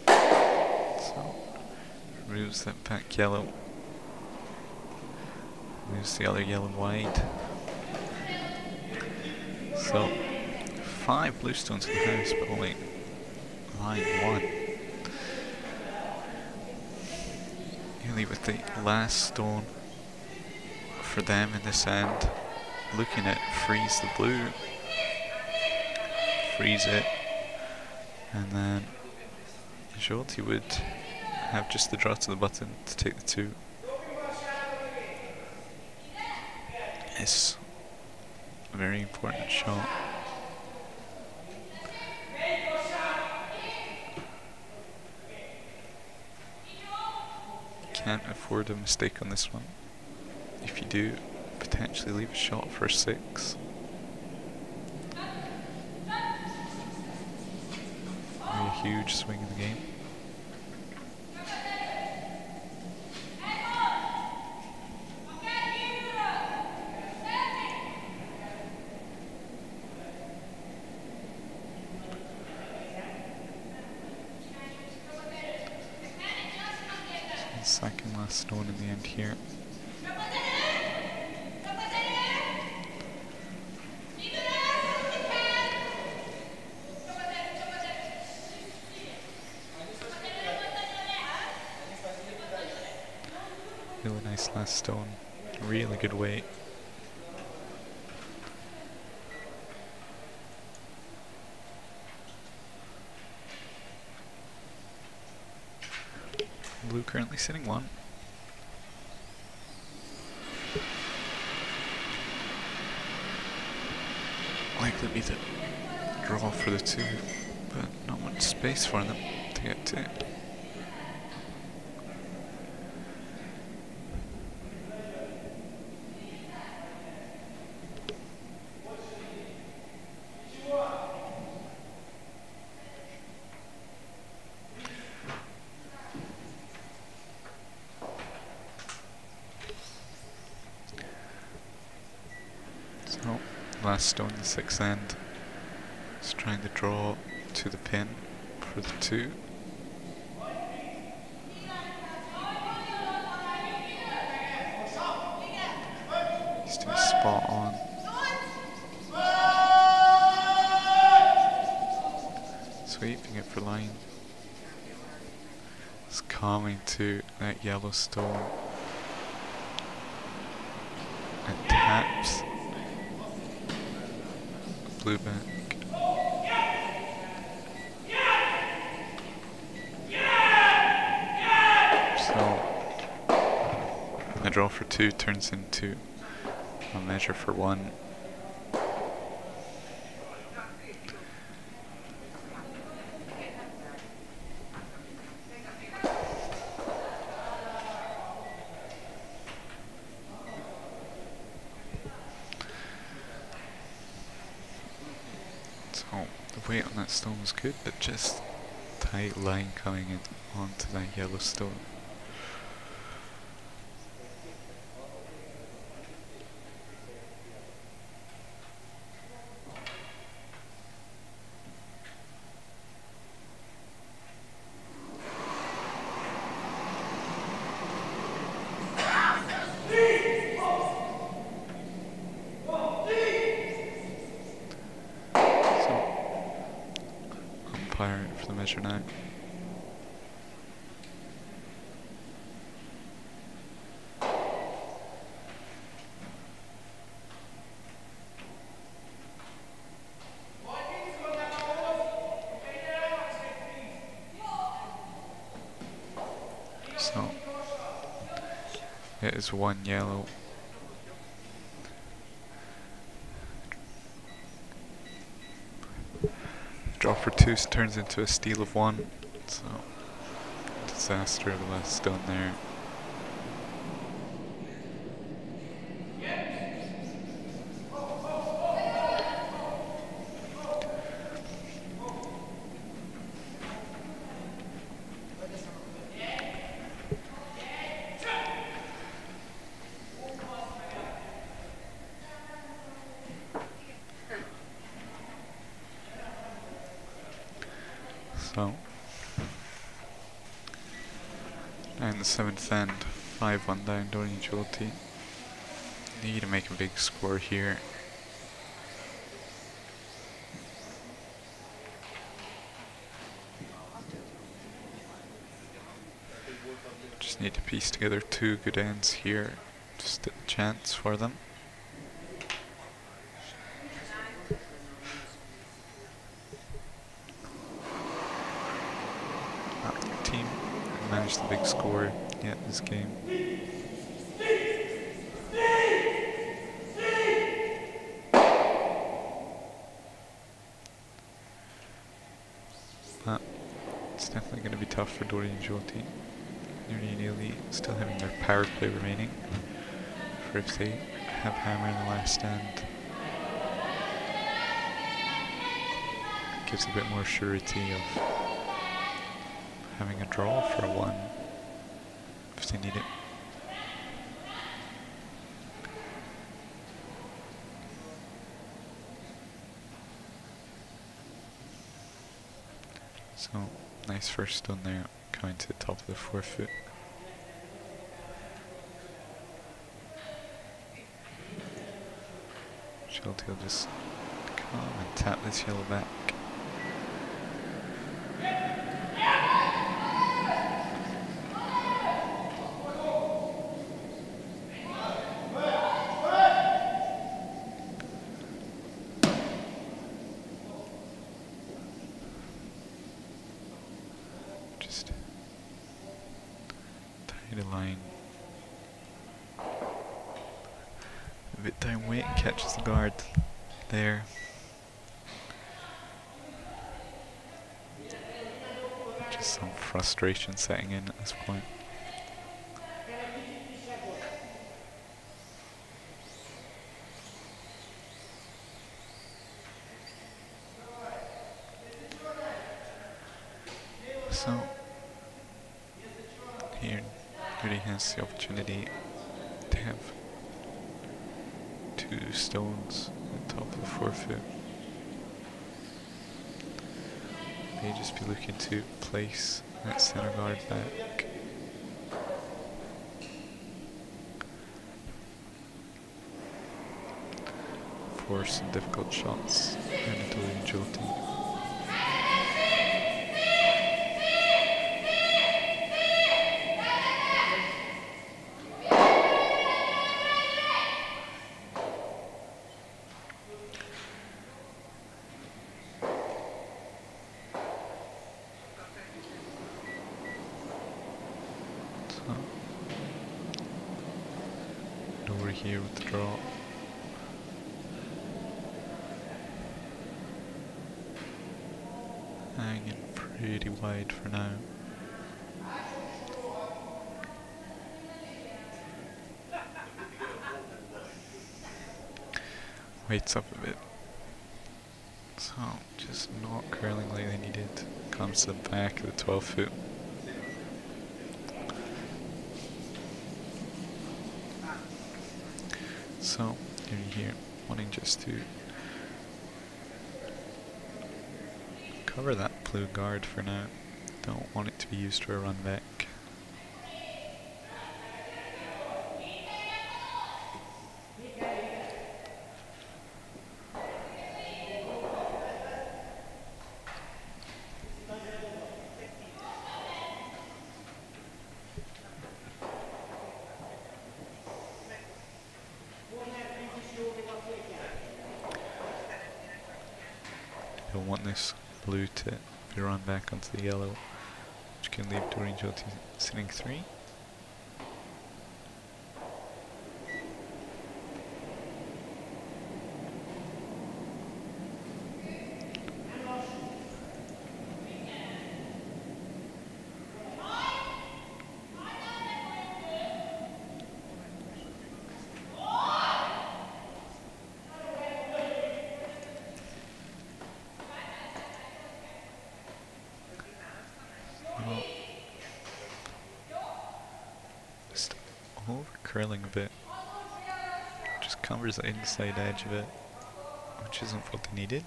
So, removes that back yellow. Moves the other yellow wide. So, 5 blue stones in the house, but only line 1. Nearly with the last stone for them in this end. Looking at freeze the blue. Freeze it. And then Jolty would have just the draw to the button to take the 2. It's a very important shot. Can't afford a mistake on this one. If you do, potentially leave a shot for 6. A huge swing in the game. Second last stone in the end here. Really nice last stone. Really good weight. Blue currently sitting 1. Likely be the draw for the 2, but not much space for them to get to. So, last stone in the 6th end. Just trying to draw to the pin for the 2. He's too spot on. Sweeping it for line. It's coming to that yellow stone. And taps. Blue back. So a draw for 2 turns into a measure for 1. So the weight on that stone was good, but just tight line coming in onto that yellow stone. Umpire for the measure now. So it is 1 yellow. Draw for 2 turns into a steal of 1. So disaster of the last stone there. So, and the 7th end, 5-1 down, don't need Jolty. Need to make a big score here. Just need to piece together 2 good ends here, just a chance for them. Team managed the big score yet this game. But it's definitely going to be tough for Dory and Jyoti. Nearly still having their power play remaining for if they have hammer in the last end. Gives a bit more surety of having a draw for a 1 if they need it. So, nice first stone there, coming to the top of the 4-foot. Shelty will just come and tap this yellow back. kind of lying a bit down weight, catches the guard there. Just some frustration setting in at this point. So here really has the opportunity to have 2 stones on top of the forefoot. May just be looking to place that centre guard back. Force some difficult shots and a delayed jolting. Over here with the draw. Hanging pretty wide for now. Weights up a bit. So, just not curling like they needed. Comes to the back of the 12 foot. So, here, wanting just to cover that blue guard for now. Don't want it to be used for a run back. Don't want this blue to be run back onto the yellow, which can leave Doreen Jyoti sitting 3. Just over curling a bit, just covers the inside edge of it, which isn't what they needed.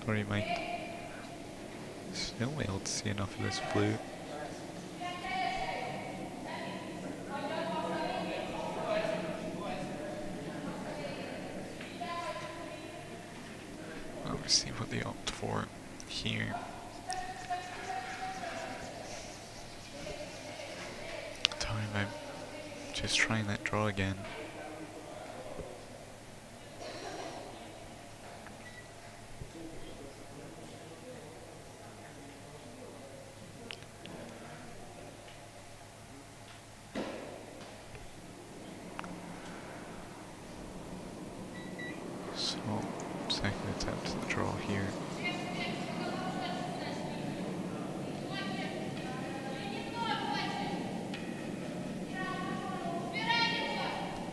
Or you might still be able to see enough of this blue. Let's see what they opt for here. Time out. Just trying that draw again. So, second attempt at the draw here.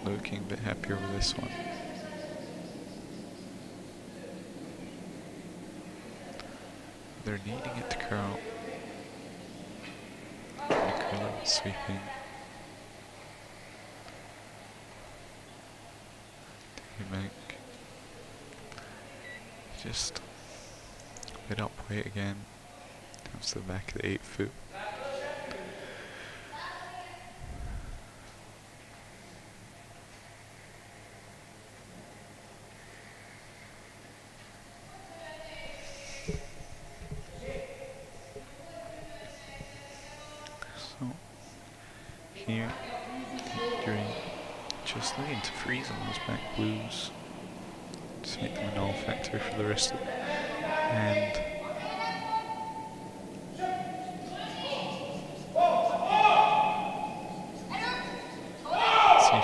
Looking a bit happier with this one. They're needing it to curl. Curling, sweeping. Take just a bit up weight again. Comes to the back of the 8 foot. So here, during just looking to freeze on those back blues, just make them a null factor for the rest of it. And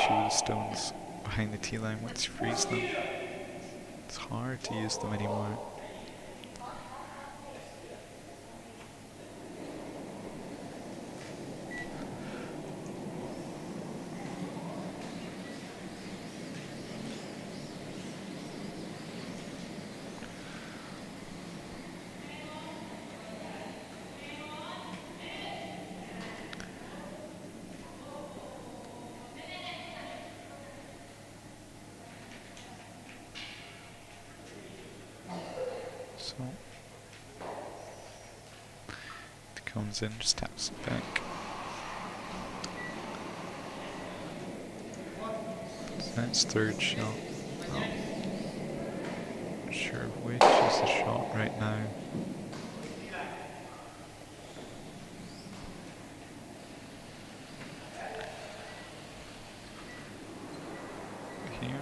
two of the stones behind the T-line once you freeze them. It's hard to use them anymore. So it comes in, just taps it back. So that's third shot. Oh. Not sure which is the shot right now. Here.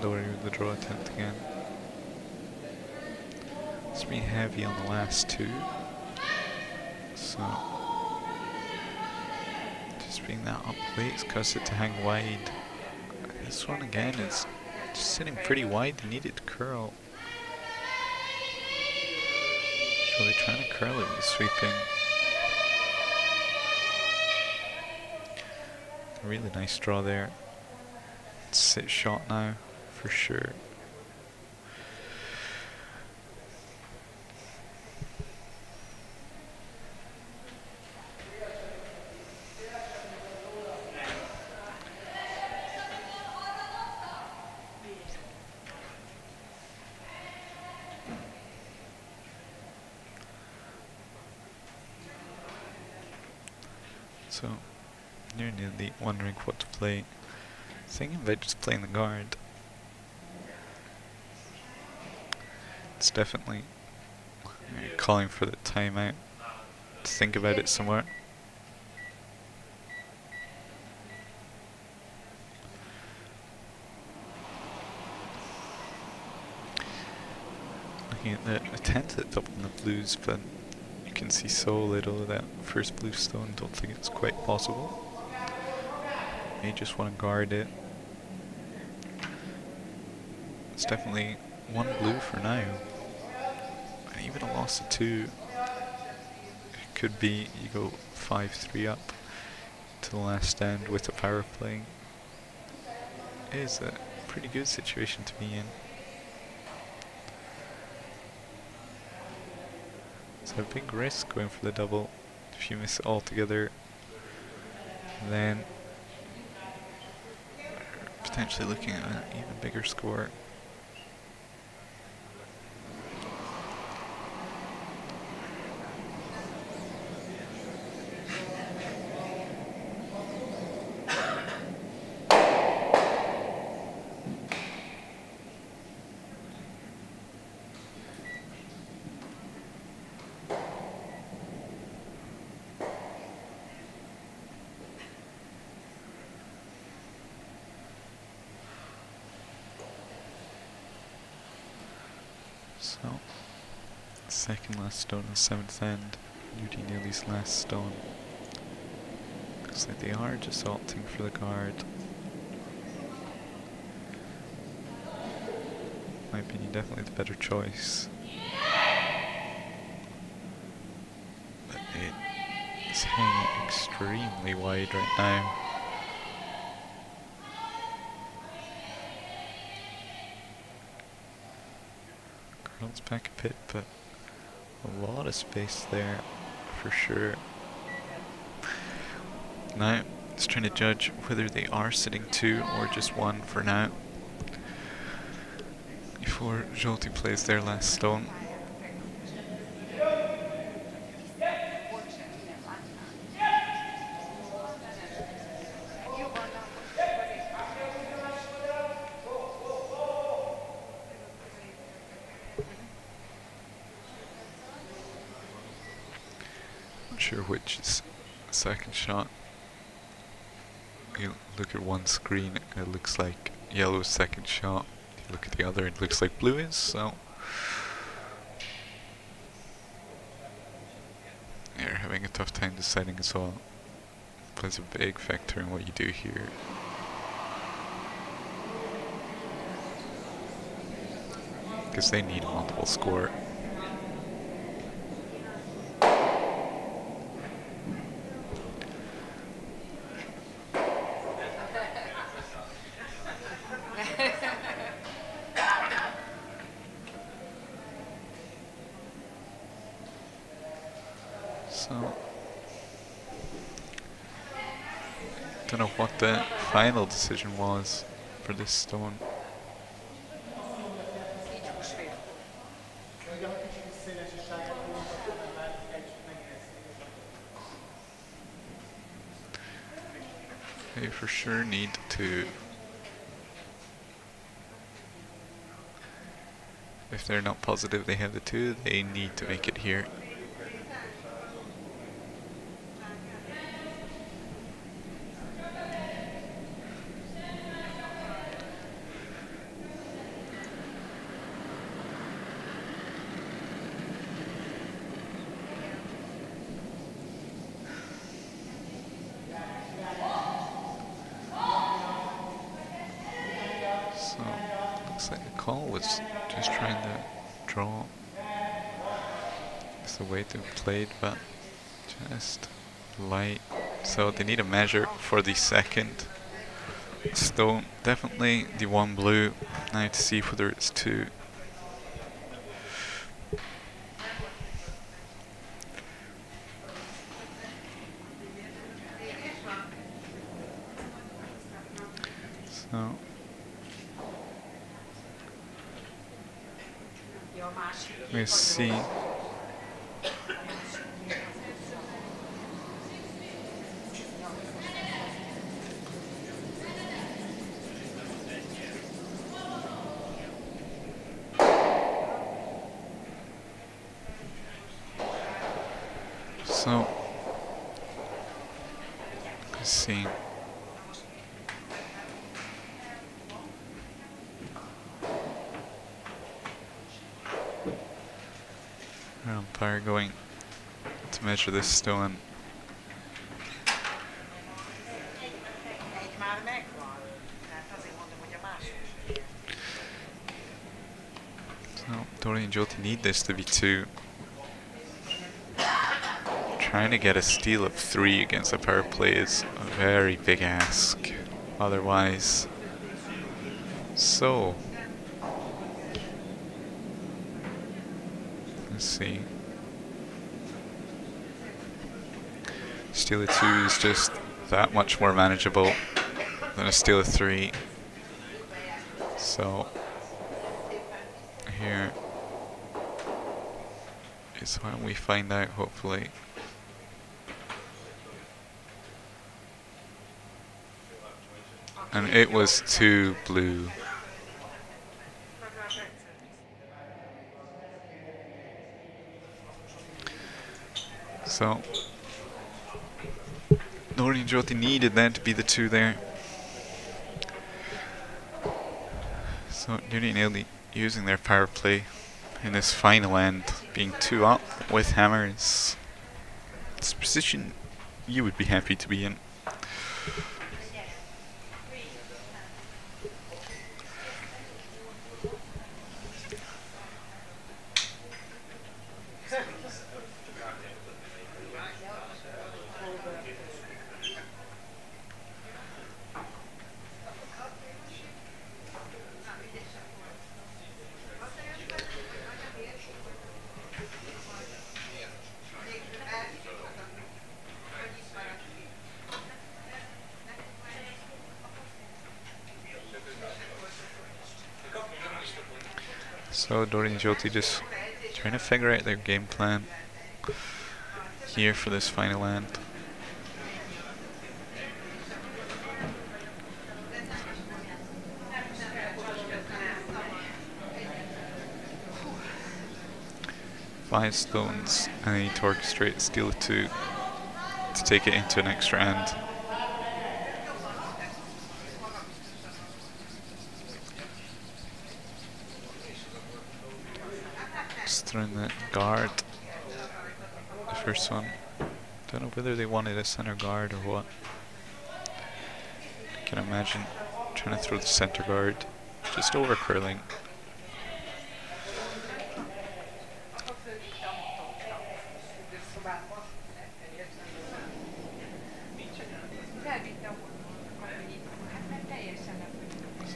Lowering the draw attempt again. It's been heavy on the last two, so just being that up weight has caused it to hang wide. This one again is just sitting pretty wide. They needed to curl. Really trying to curl it with sweeping. A really nice draw there. Sit shot now. For sure. So, you're nearly wondering what to play. Thinking about just playing the guard. It's definitely calling for the timeout to think about it somewhere. Looking at the attempt at doubling the blues, but you can see so little of that first blue stone, don't think it's quite possible. May just want to guard it. It's definitely one blue for now. And even a loss of two. It could be you go 5-3 up to the last stand with a power play. It is a pretty good situation to be in. It's a big risk going for the double. If you miss it altogether, then potentially looking at an even bigger score. So, second last stone on the 7th end, Nudie Neely's last stone. Looks like they are just opting for the guard. In my opinion, definitely the better choice. But it is hanging extremely wide right now. Curls back a bit, but a lot of space there for sure. Now, it's trying to judge whether they are sitting two or just one for now, before Jolty plays their last stone. Not sure which is the second shot. You look at one screen, it looks like yellow's second shot. You look at the other, it looks like blue is, so they're having a tough time deciding as well. plays a big factor in what you do here. Because they need a multiple score. So, don't know what the final decision was for this stone. They for sure need to, if they're not positive they have the 2, they need to make it here. Looks like the call was just trying to draw. It's the way they played, but just light. So they need a measure for the second stone. Definitely the 1 blue. Now to see whether it's 2. So we see. So let's see. Our umpire going to measure this stone. So Dori and Jyoti need this to be 2. Trying to get a steal of 3 against a power play is a very big ask. Otherwise, so let's see. Steal of 2 is just that much more manageable than a steal of 3. So here is when we find out, hopefully. And it was 2 blue. So Dori and Jyoti needed that to be the 2 there. So nearly nearly using their power play in this final end, being 2 up with hammers. It's a position you would be happy to be in. So Dori and Jyoti just trying to figure out their game plan here for this final end. Five stones, and he orchestrates steal of 2 to take it into an extra end. Just throwing that guard, the first one, Don't know whether they wanted a center guard or what. I can imagine trying to throw the center guard just over curling.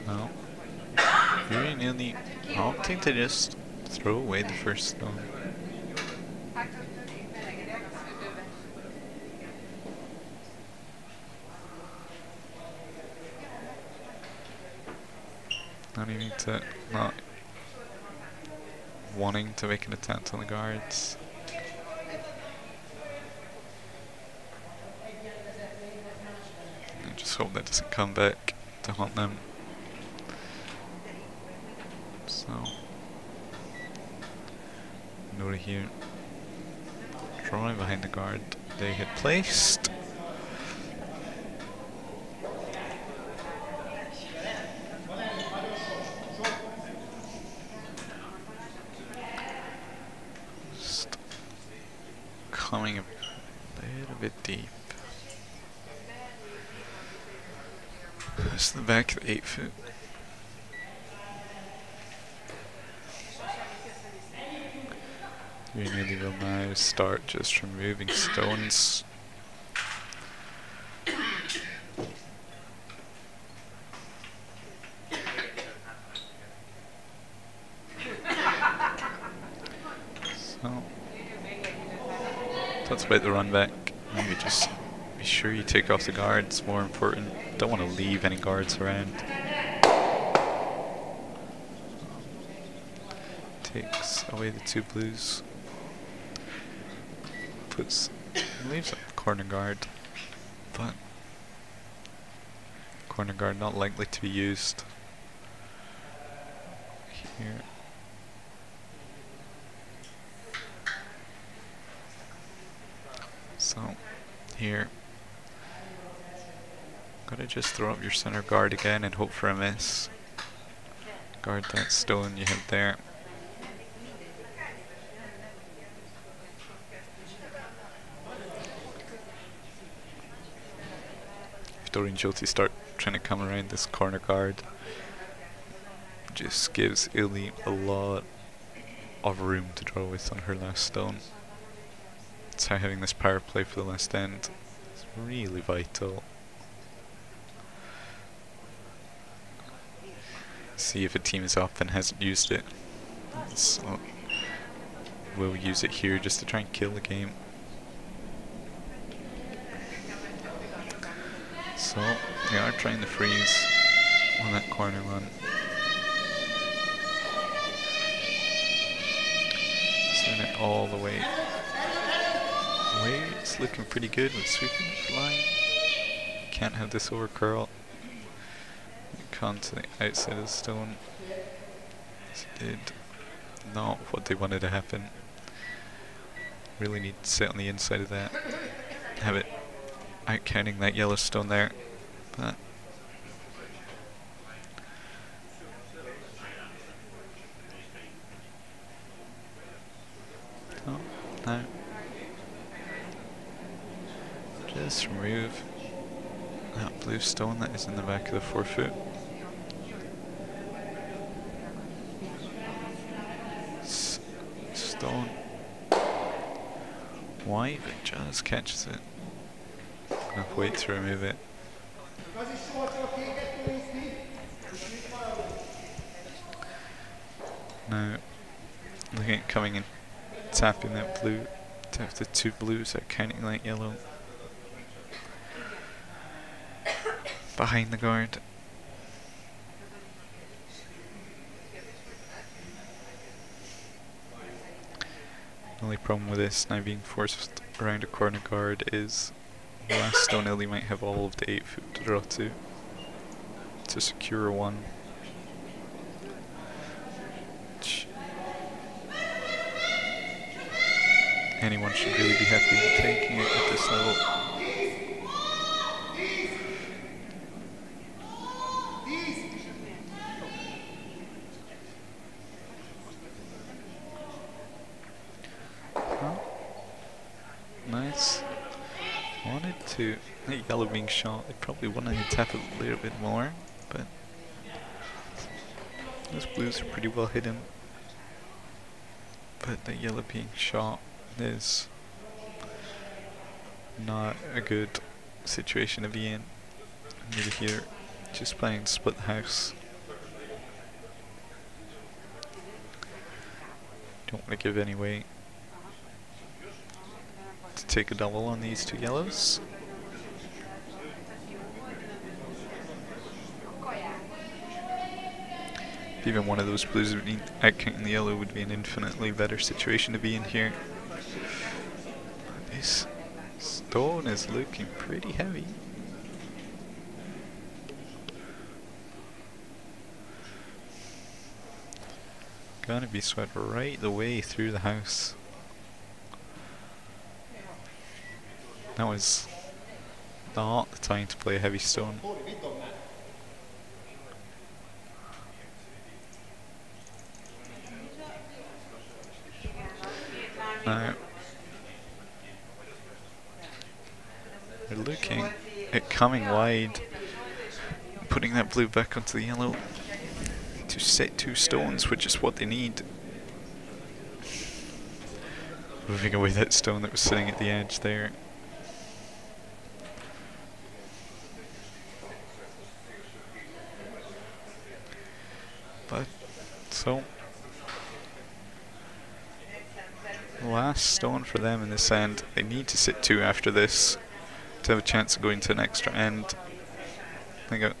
So, very nearly, I don't think they just throw away the first stone. Not even to, not wanting to make an attempt on the guards. I just hope that doesn't come back to haunt them. So, Nora here, drawing behind the guard they had placed. Just coming a little bit deep. That's the back of the 8 foot. We nearly will now start just removing stones. So, that's about the run back. Maybe just be sure you take off the guards, more important. Don't want to leave any guards around. Takes away the 2 blues. Leaves up corner guard, but corner guard not likely to be used here. So here, gotta just throw up your center guard again and hope for a miss. Guard that stone you have there. Dorian Jyoti start trying to come around this corner guard. Just gives Illy a lot of room to draw with on her last stone. That's how having this power play for the last end is really vital. See if a team is up and hasn't used it. So we'll use it here just to try and kill the game. So, they are trying to freeze on that corner run. Send it all the way away. It's looking pretty good with sweeping the line. Can't have this over curl. Come to the outside of the stone. This did not what they wanted to happen. Really need to sit on the inside of that. Have it out counting that yellow stone there, but oh, no. Just remove that blue stone that is in the back of the 4 foot. Stone white, but just catches it. Enough weight to remove it. Now, looking at coming in, tapping that blue, tap the 2 blues are counting like yellow. Behind the guard. The only problem with this now being forced around a corner guard is the last stone Illy might have all of the 8 foot to draw to secure a 1. Which anyone should really be happy taking it at this level. Oh, nice. Wanted to, that yellow being shot, I probably wanted to tap it a little bit more, but those blues are pretty well hidden. But the yellow being shot is not a good situation to be in. Maybe here, just playing split the house. Don't want to give any way to take a double on these two yellows. Even one of those blues would be outcounting the yellow would be an infinitely better situation to be in here. This stone is looking pretty heavy. Gonna be swept right the way through the house. That was not the time to play a heavy stone. Now, they're looking at coming wide, putting that blue back onto the yellow to set two stones, which is what they need. Moving away that stone that was sitting at the edge there. But, so, last stone for them in this end. They need to sit two after this to have a chance of going to an extra end. They got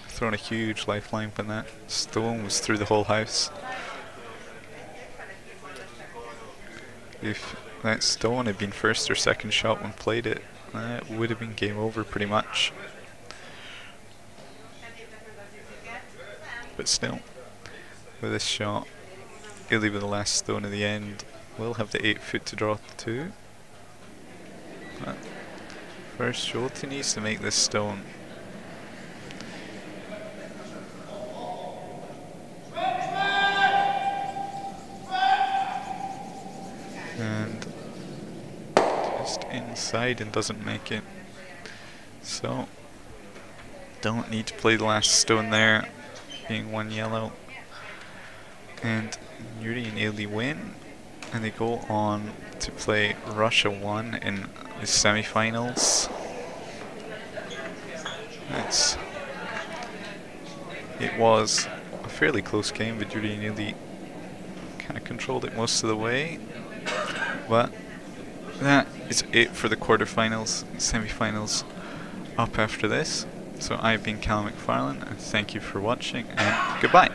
thrown a huge lifeline when that stone was through the whole house. If that stone had been first or second shot when played it, that would have been game over pretty much. But still, with this shot, Illy with the last stone at the end will have the 8 foot to draw to 2. But first, Schulte needs to make this stone. And just inside and doesn't make it. So, don't need to play the last stone there, being one yellow. And Yuri and Illy win, and they go on to play Russia 1 in the semi-finals. It was a fairly close game, but Yuri and Illy kind of controlled it most of the way. But that is it for the quarterfinals, semi-finals up after this. So I've been Callum McFarlane, and thank you for watching, and goodbye.